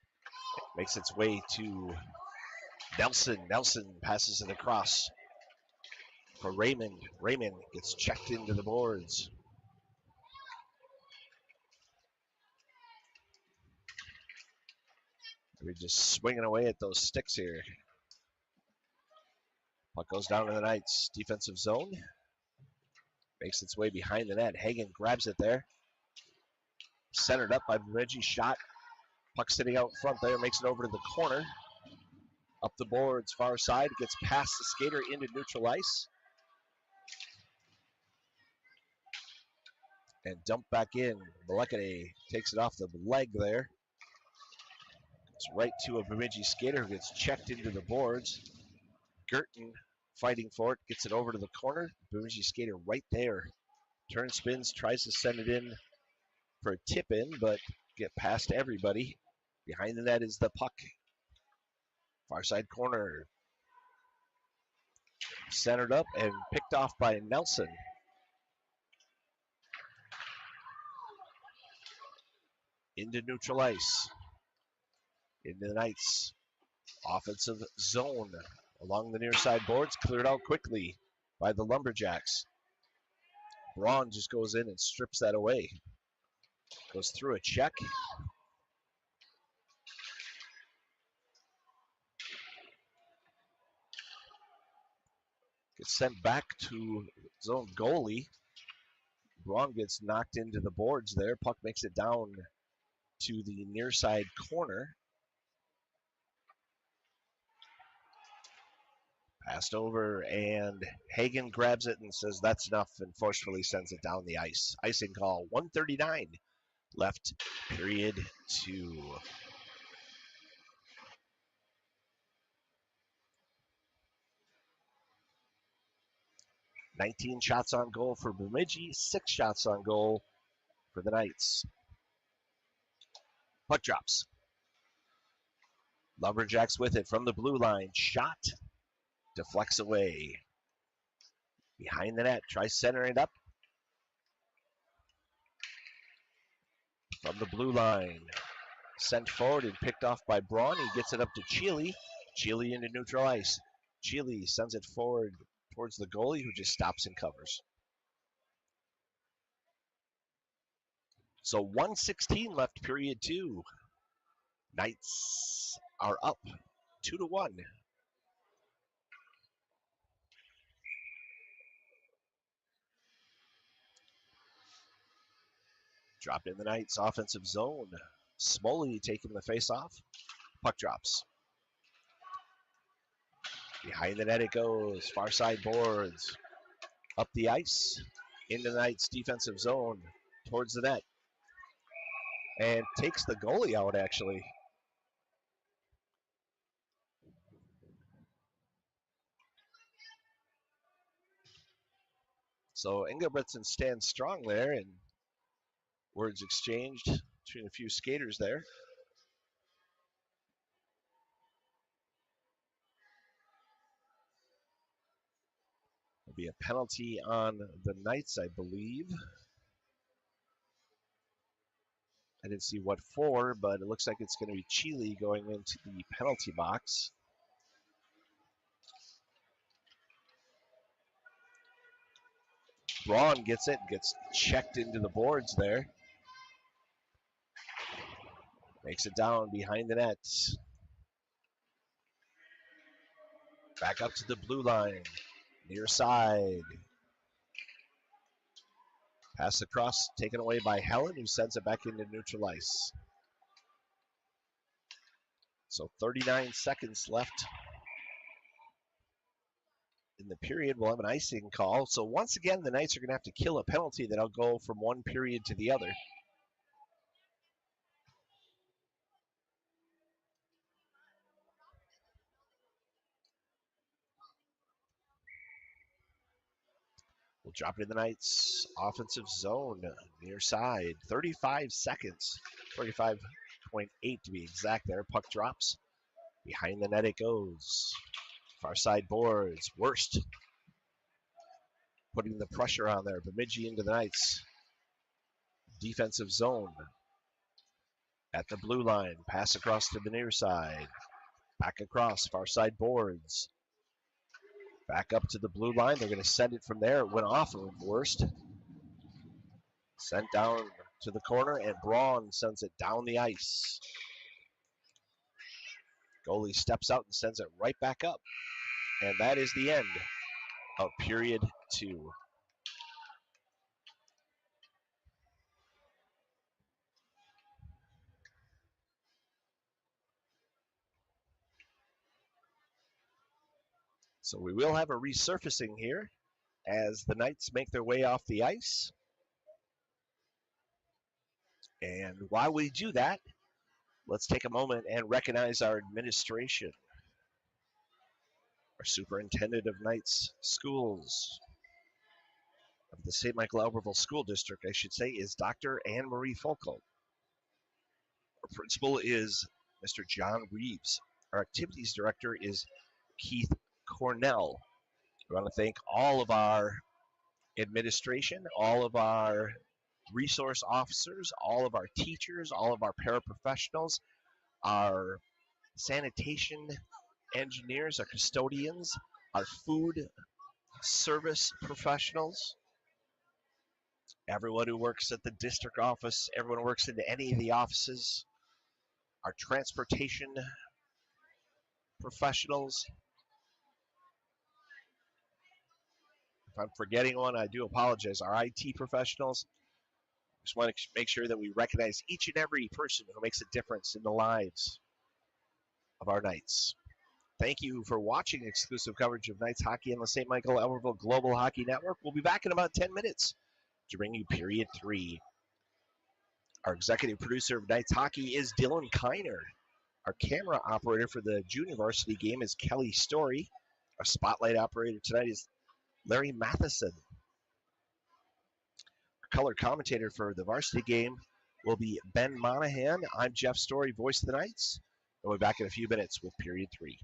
S1: Makes its way to Nelson. Nelson passes it across for Raymond. Raymond gets checked into the boards. We're just swinging away at those sticks here. Puck goes down to the Knights defensive zone. Makes its way behind the net. Hagen grabs it there. Centered up by Bemidji. Shot. Puck sitting out front there. Makes it over to the corner. Up the boards, far side. Gets past the skater into neutral ice. and dumped back in. Malekane takes it off the leg there. It's right to a Bemidji skater who gets checked into the boards. Girton fighting for it, gets it over to the corner. Bemidji skater right there. Turn spins, tries to send it in for a tip in, but get past everybody. Behind the net is the puck. Far side corner. Centered up and picked off by Nelson. Into neutral ice. Into the Knights. Offensive zone along the near side boards. Cleared out quickly by the Lumberjacks. Braun just goes in and strips that away. Goes through a check. Gets sent back to his own goalie. Braun gets knocked into the boards there. Puck makes it down to the near side corner. Passed over, and Hagen grabs it and says that's enough and forcefully sends it down the ice. Icing call, 1:39 left, period 2. "19 shots on goal for Bemidji, 6 shots on goal for the Knights." Puck drops. Lumberjacks with it from the blue line. Shot. Deflects away. Behind the net. Tries centering it up. From the blue line. Sent forward and picked off by Braun. He gets it up to Chile. Chile into neutral ice. Chile sends it forward towards the goalie, who just stops and covers. So 1:16 left, period 2. Knights are up 2-1. Dropped in the Knights offensive zone. Smoley taking the face off. Puck drops. Behind the net it goes. Far side boards. Up the ice. Into the Knights defensive zone. Towards the net. And takes the goalie out, actually. So Ingebretson stands strong there, and words exchanged between a few skaters there. There'll be a penalty on the Knights, I believe. I didn't see what for, but it looks like it's going to be Chile going into the penalty box. Braun gets it, gets checked into the boards there. Makes it down behind the net. Back up to the blue line. Near side. Pass across, taken away by Helen, who sends it back into neutral ice. So 39 seconds left in the period. We'll have an icing call. So once again, the Knights are going to have to kill a penalty that'll go from one period to the other. We'll drop it in the Knights' offensive zone, near side. 35 seconds, 35.8 to be exact there. Puck drops. Behind the net it goes. Far side boards. Worst. Putting the pressure on there. Bemidji into the Knights' defensive zone. At the blue line. Pass across to the near side. Back across. Far side boards. Back up to the blue line. They're going to send it from there. It went off of Worst. Sent down to the corner, and Braun sends it down the ice. Goalie steps out and sends it right back up. And that is the end of period 2. So we will have a resurfacing here as the Knights make their way off the ice. And while we do that, let's take a moment and recognize our administration. Our superintendent of Knights Schools of the St. Michael Albertville School District, I should say, is Dr. Anne Marie Folko. Our principal is Mr. John Reeves. Our activities director is Keith Cornell. We want to thank all of our administration, all of our resource officers, all of our teachers, all of our paraprofessionals, our sanitation engineers, our custodians, our food service professionals, everyone who works at the district office, everyone who works in any of the offices, our transportation professionals. If I'm forgetting one, I do apologize. Our IT professionals. Just want to make sure that we recognize each and every person who makes a difference in the lives of our Knights. Thank you for watching exclusive coverage of Knights hockey on the St. Michael Albertville Global Hockey Network. We'll be back in about 10 minutes to bring you period 3. Our executive producer of Knights hockey is Dylan Kiner. Our camera operator for the junior varsity game is Kelly Story. Our spotlight operator tonight is Larry Matheson. Our color commentator for the varsity game will be Ben Monahan. I'm Jeff Story, voice of the Knights. And we'll be back in a few minutes with period 3.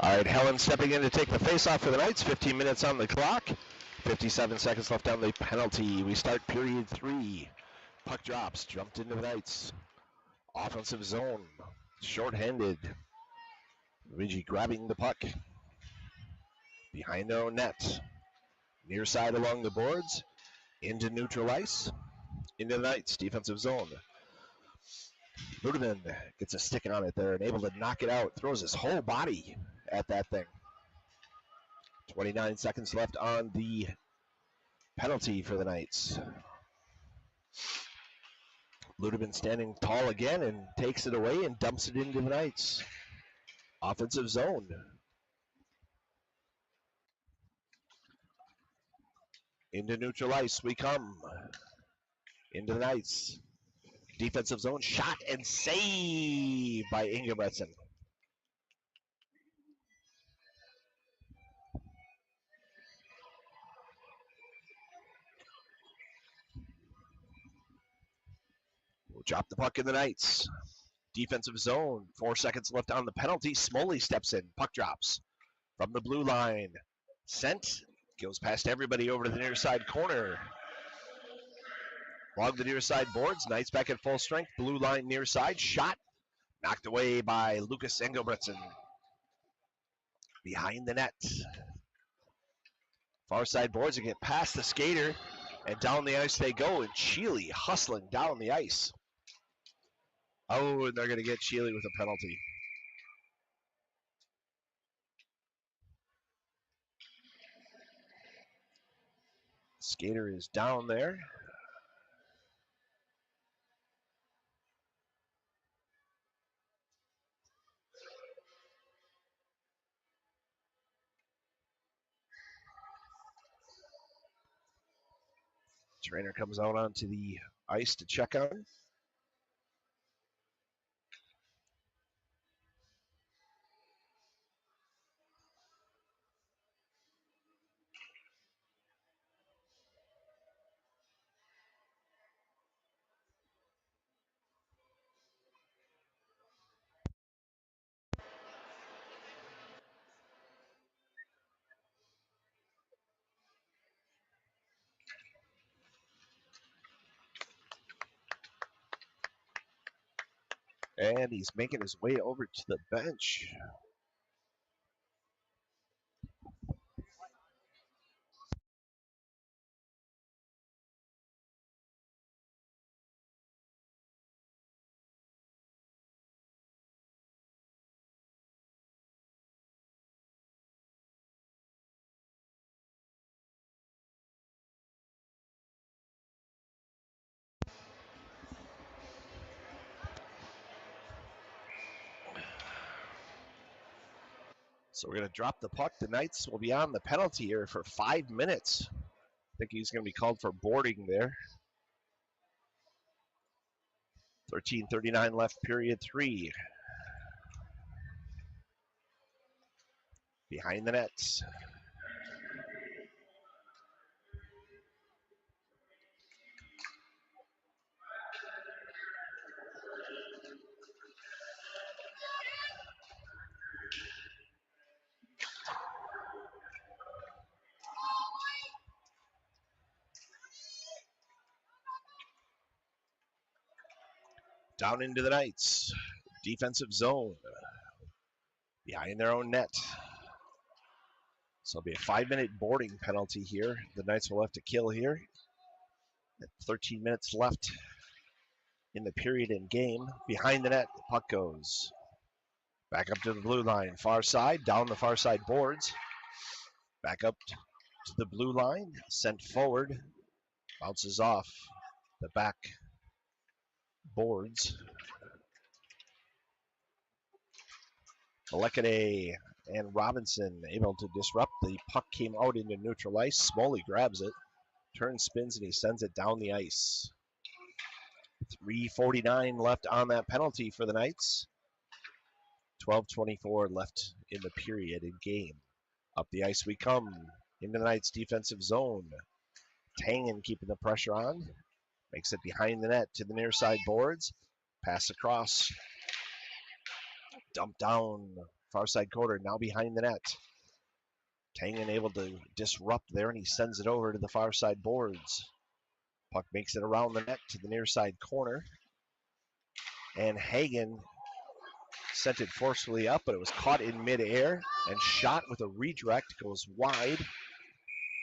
S1: All right, Helen stepping in to take the face-off for the Knights. 15 minutes on the clock. 57 seconds left on the penalty. We start period 3. Puck drops, jumped into the Knights. Offensive zone, short-handed. Bemidji grabbing the puck. Behind their own net. Near side along the boards. Into neutral ice. Into the Knights, defensive zone. Ludeman gets a stick on it there and able to knock it out. Throws his whole body at that thing. 29 seconds left on the penalty for the Knights. Ludeman standing tall again and takes it away and dumps it into the Knights. Offensive zone. Into neutral ice we come. Into the Knights. Defensive zone, shot and save by Ingebretson. We'll drop the puck in the Knights. Defensive zone, 4 seconds left on the penalty. Smoley steps in, puck drops from the blue line. Sent, goes past everybody over to the near side corner. Along the near side boards, Knights back at full strength. Blue line near side, shot, knocked away by Lucas Engelbretson. Behind the net. Far side boards and get past the skater, and down the ice they go, and Sheely hustling down the ice. Oh, and they're going to get Sheely with a penalty. Skater is down there. Trainer comes out onto the ice to check on him. And he's making his way over to the bench. So we're going to drop the puck. The Knights will be on the penalty area for 5 minutes. I think he's going to be called for boarding there. 13:39 left, period 3. Behind the nets. Down into the Knights. Defensive zone. Behind their own net. So it'll be a 5-minute boarding penalty here. The Knights will have to kill here. 13 minutes left in the period in game. Behind the net, the puck goes. Back up to the blue line. Far side, down the far side boards. Back up to the blue line. Sent forward. Bounces off the back boards. Melekade and Robinson able to disrupt. The puck came out into neutral ice. Smoley grabs it, turns, spins, and he sends it down the ice. 3:49 left on that penalty for the Knights. 12:24 left in the period in game. Up the ice we come into the Knights defensive zone. Tangen keeping the pressure on. Makes it behind the net to the near side boards. Pass across. Dump down far side corner, now behind the net. Tangen able to disrupt there, and he sends it over to the far side boards. Puck makes it around the net to the near side corner. And Hagen sent it forcefully up, but it was caught in midair and shot with a redirect, goes wide,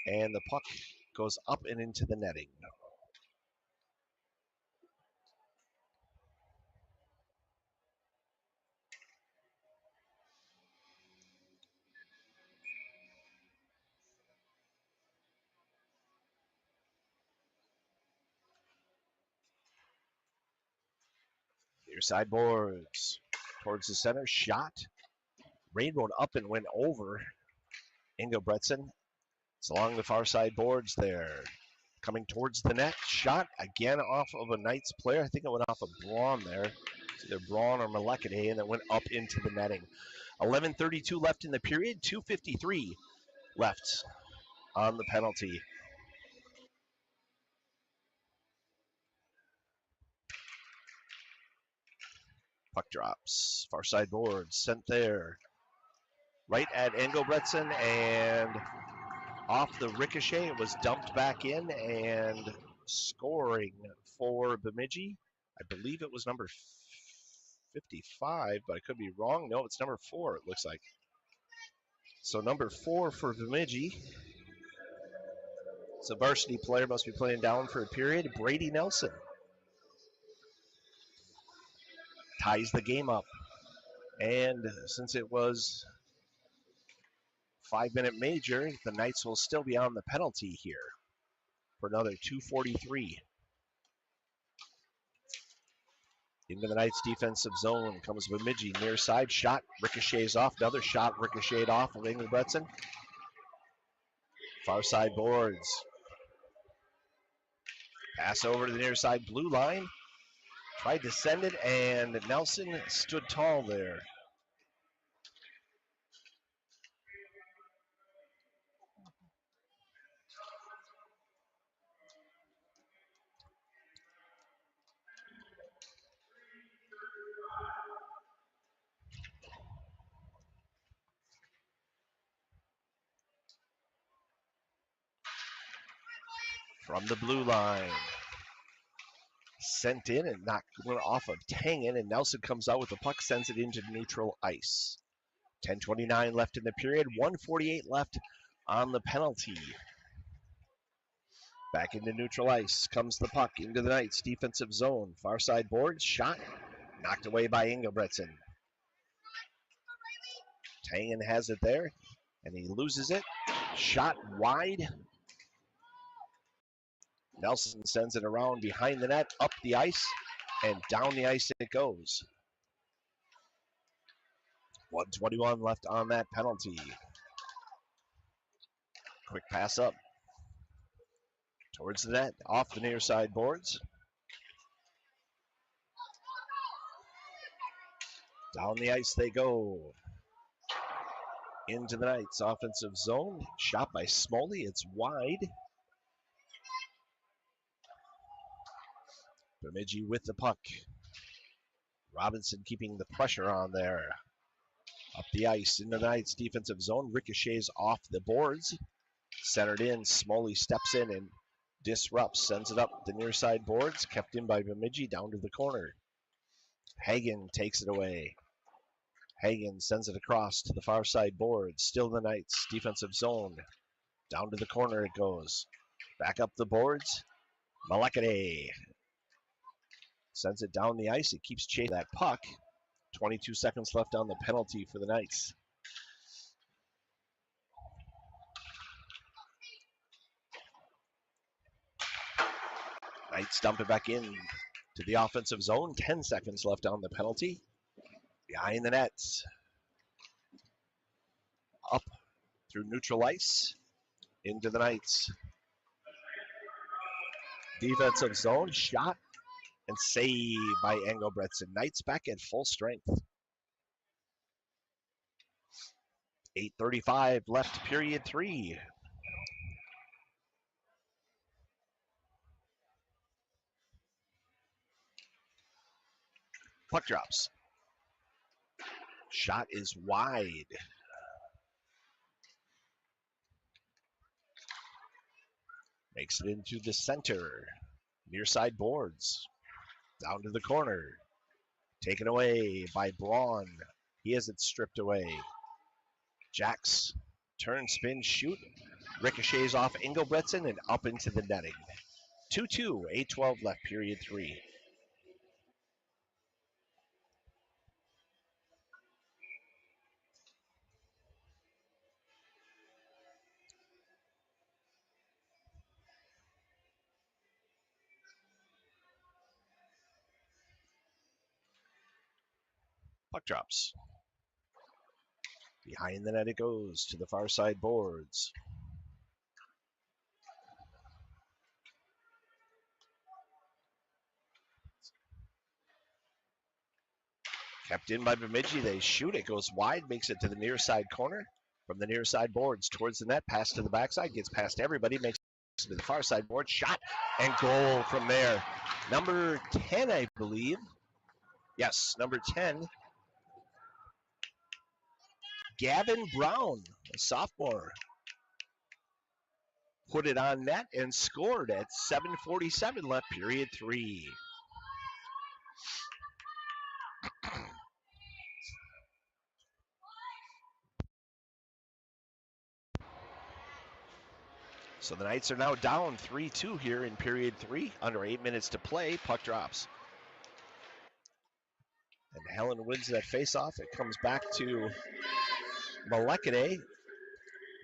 S1: and the puck goes up and into the netting. Near side boards towards the center, shot. Rainbowed up and went over Engelbretson. It's along the far side boards there. Coming towards the net, shot again off of a Knights player. I think it went off of Braun there. It's either Braun or Malekade, and it went up into the netting. 11:32 left in the period, 2:53 left on the penalty. Puck drops, far side board, sent there. Right at Engelbretson, and off the ricochet, it was dumped back in, and scoring for Bemidji. I believe it was number 55, but I could be wrong. No, it's number 4, it looks like. So number 4 for Bemidji. It's a varsity player, must be playing down for a period. Brady Nelson ties the game up. And since it was 5-minute major, the Knights will still be on the penalty here for another 2:43. Into the Knights defensive zone comes Bemidji, near side, shot, ricochets off, another shot ricocheted off of Engelbretson. Far side boards. Pass over to the near side blue line. Tried to send it, and Nelson stood tall there. From the blue line. Sent in and knocked off of Tangen, and Nelson comes out with the puck, sends it into neutral ice. 10:29 left in the period, 1:48 left on the penalty. Back into neutral ice comes the puck into the Knights defensive zone. Far side boards, shot, knocked away by Engelbretson. Tangen has it there, and he loses it. Shot wide. Nelson sends it around behind the net, up the ice, and down the ice it goes. 1:21 left on that penalty. Quick pass up towards the net, off the near side boards. Down the ice they go. Into the Knights offensive zone. Shot by Smoley. It's wide. Bemidji with the puck. Robinson keeping the pressure on there. Up the ice into the Knights defensive zone. Ricochets off the boards. Centered in. Smoley steps in and disrupts. Sends it up the near side boards. Kept in by Bemidji down to the corner. Hagen takes it away. Hagen sends it across to the far side board. Still the Knights defensive zone. Down to the corner it goes. Back up the boards. Malekade sends it down the ice. It keeps chasing that puck. 22 seconds left on the penalty for the Knights. Knights dump it back in to the offensive zone. 10 seconds left on the penalty. Behind the nets. Up through neutral ice. Into the Knights defensive zone. Shot and saved by Engelbretson. Knights back at full strength. 8:35 left, period 3. Puck drops. Shot is wide. Makes it into the center. Near side boards. Down to the corner. Taken away by Braun. He has it stripped away. Jacks. Turn, spin, shoot. Ricochets off Engelbretson and up into the netting. 2-2, 8:12 left, period 3. Puck drops. Behind the net it goes to the far side boards. Kept in by Bemidji. They shoot. It goes wide, makes it to the near side corner. From the near side boards towards the net, pass to the backside, gets past everybody, makes it to the far side board. Shot and goal from there. Number 10, I believe. Yes, number 10. Gavin Brown, a sophomore, put it on net and scored at 7:47 left, period 3. So the Knights are now down 3-2 here in period 3. Under 8 minutes to play. Puck drops. And Helen wins that faceoff. It comes back to Malekade.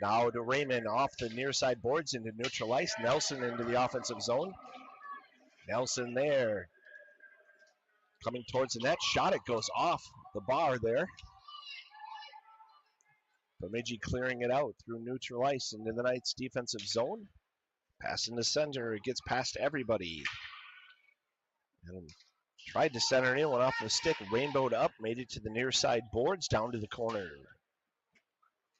S1: Now to Raymond off the near side boards into neutral ice. Nelson into the offensive zone. Nelson there. Coming towards the net. Shot. It goes off the bar there. Bemidji clearing it out through neutral ice into the Knights defensive zone. Pass in the center. It gets past everybody. And tried to center in, went off the stick, rainbowed up, made it to the near side boards, down to the corner.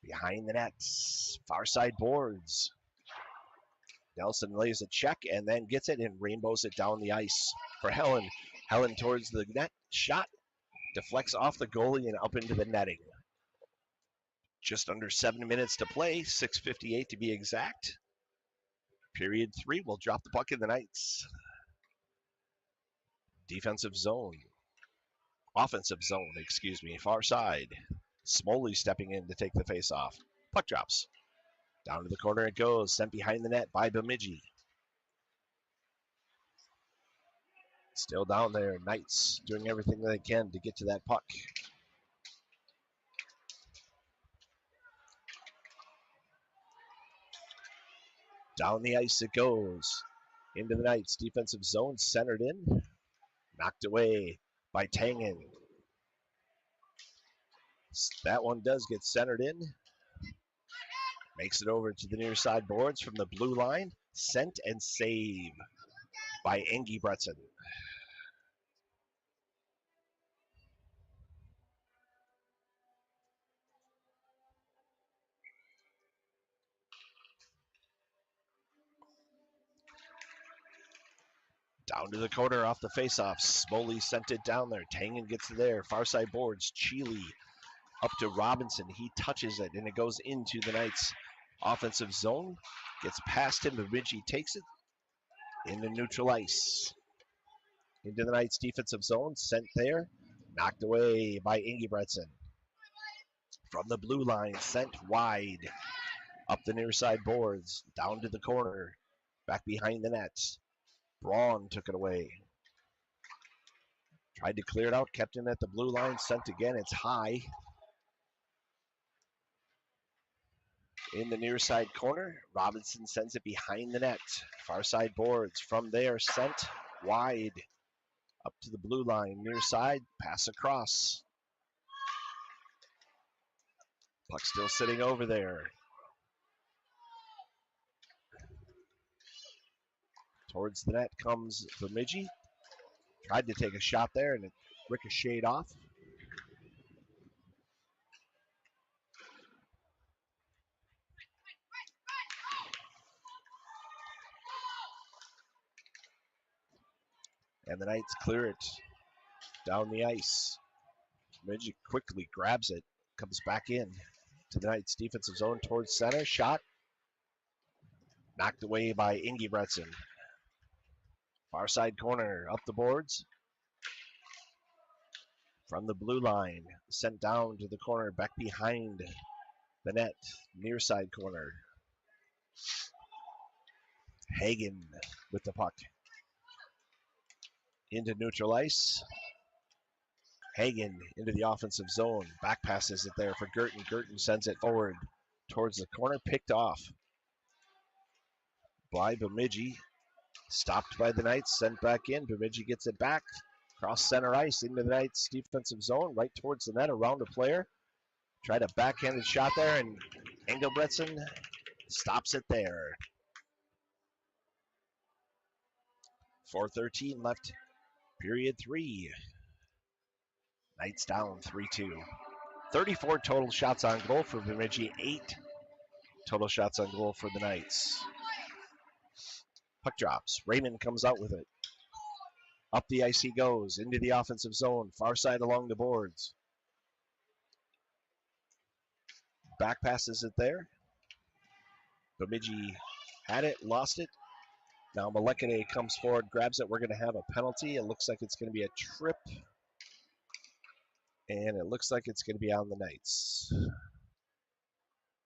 S1: Behind the nets, far side boards. Nelson lays a check and then gets it and rainbows it down the ice for Helen. Helen towards the net, shot, deflects off the goalie and up into the netting. Just under 7 minutes to play, 6:58 to be exact. Period 3 will drop the puck in the Knights. Defensive zone. Offensive zone, excuse me, far side. Smoley stepping in to take the face-off. Puck drops. Down to the corner it goes, sent behind the net by Bemidji. Still down there, Knights doing everything they can to get to that puck. Down the ice it goes. Into the Knights defensive zone, centered in. Knocked away by Tangen. That one does get centered in. Makes it over to the near side boards from the blue line. Sent and save by Engelbretson. Down to the corner off the faceoff. Smoley sent it down there. Tangen gets there. Far side boards. Cheely up to Robinson. He touches it and it goes into the Knights offensive zone. Gets past him. Bemidji takes it into neutral ice. Into the Knights defensive zone. Sent there. Knocked away by Engelbretson. From the blue line. Sent wide. Up the near side boards. Down to the corner. Back behind the net. Braun took it away. Tried to clear it out, kept him at the blue line, sent again, it's high. In the near side corner, Robinson sends it behind the net. Far side boards, from there, sent wide. Up to the blue line, near side, pass across. Puck still sitting over there. Towards the net comes Bemidji. Tried to take a shot there and it ricocheted off. And the Knights clear it down the ice. Bemidji quickly grabs it, comes back in to the Knights defensive zone towards center. Shot knocked away by Ingebretson. Far side corner, up the boards. From the blue line, sent down to the corner, back behind the net, near side corner. Hagen with the puck. Into neutral ice. Hagen into the offensive zone. Back passes it there for Girton. Girton sends it forward towards the corner. Picked off by Bemidji. Stopped by the Knights. Sent back in. Bemidji gets it back. Cross center ice into the Knights defensive zone. Right towards the net. Around a player. Tried a backhanded shot there. And Engelbretson stops it there. 4:13 left. Period 3. Knights down 3-2. 34 total shots on goal for Bemidji. 8 total shots on goal for the Knights. Puck drops. Raymond comes out with it. Up the ice he goes. Into the offensive zone. Far side along the boards. Back passes it there. Bemidji had it, lost it. Now Malekane comes forward, grabs it. We're going to have a penalty. It looks like it's going to be a trip. And it looks like it's going to be on the Knights.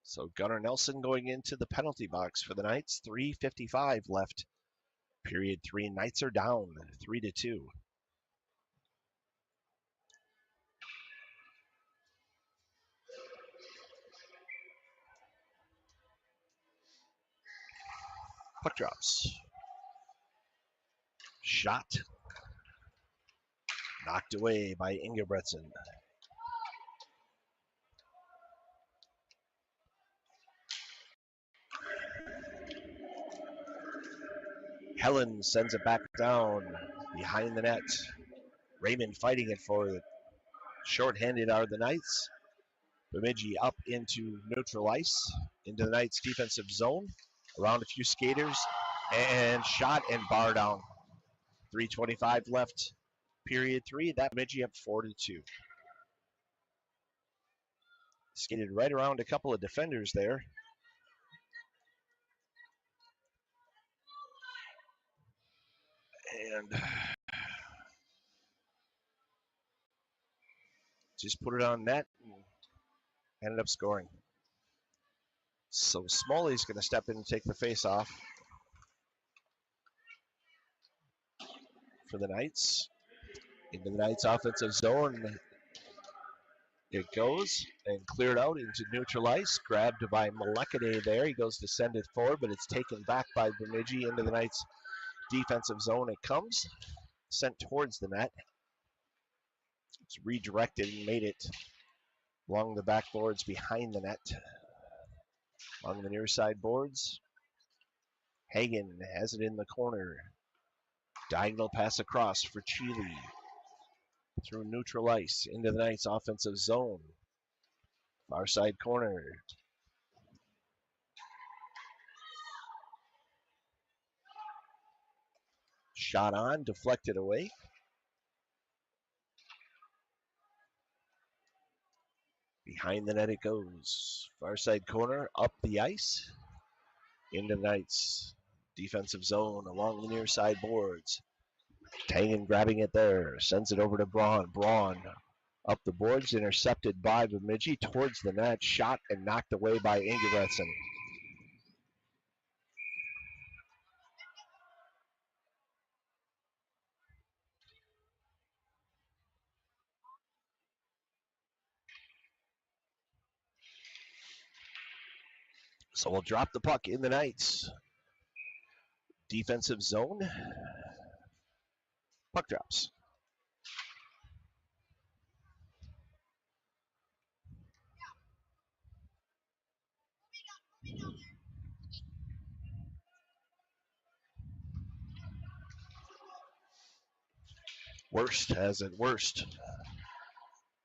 S1: So Gunnar Nelson going into the penalty box for the Knights. 3:55 left. Period 3. Knights are down 3-2. Puck drops. Shot. Knocked away by Ingebretson. Helen sends it back down behind the net. Raymond fighting it for it. Short-handed are the Knights. Bemidji up into neutral ice, into the Knights defensive zone. Around a few skaters, and shot and bar down. 3:25 left, period 3. That Bemidji up 4-2. Skated right around a couple of defenders there. And just put it on net and ended up scoring. So Smalley's going to step in and take the face-off for the Knights. Into the Knights offensive zone. It goes and cleared out into neutral ice. Grabbed by Malekane there. He goes to send it forward, but it's taken back by Bemidji into the Knights defensive zone. It comes, sent towards the net. It's redirected and made it along the backboards behind the net. Along the near side boards. Hagen has it in the corner. Diagonal pass across for Chile. Through neutral ice into the Knights offensive zone. Far side corner. Shot on, deflected away. Behind the net it goes. Far side corner, up the ice. Into the Knights defensive zone along the near side boards. Tangen grabbing it there. Sends it over to Braun. Braun up the boards, intercepted by Bemidji towards the net. Shot and knocked away by Ingebretson. So we'll drop the puck in the Knights defensive zone. Puck drops. Worst has it. Worst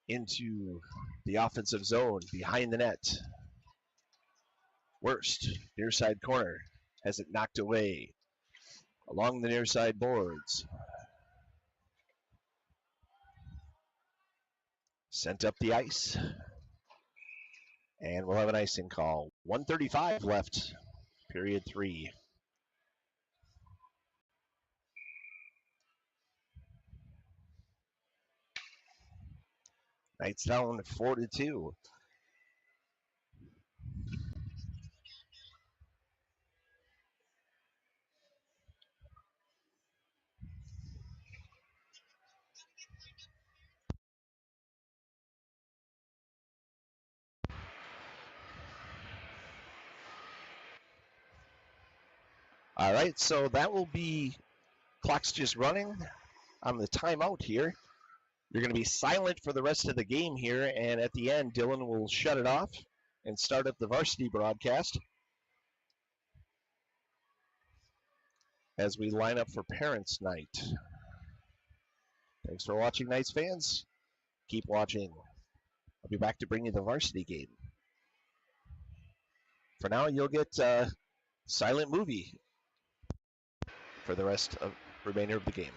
S1: into the offensive zone behind the net. Worst near side corner has it knocked away along the near side boards. Sent up the ice. And we'll have an icing call. 1:35 left, period 3. Knights down 4-2. All right, so that will be, clock's just running on the timeout here. You're going to be silent for the rest of the game here, and at the end, Dylan will shut it off and start up the varsity broadcast as we line up for Parents' Night. Thanks for watching, Knights fans. Keep watching. I'll be back to bring you the varsity game. For now, you'll get silent movie for the remainder of the game.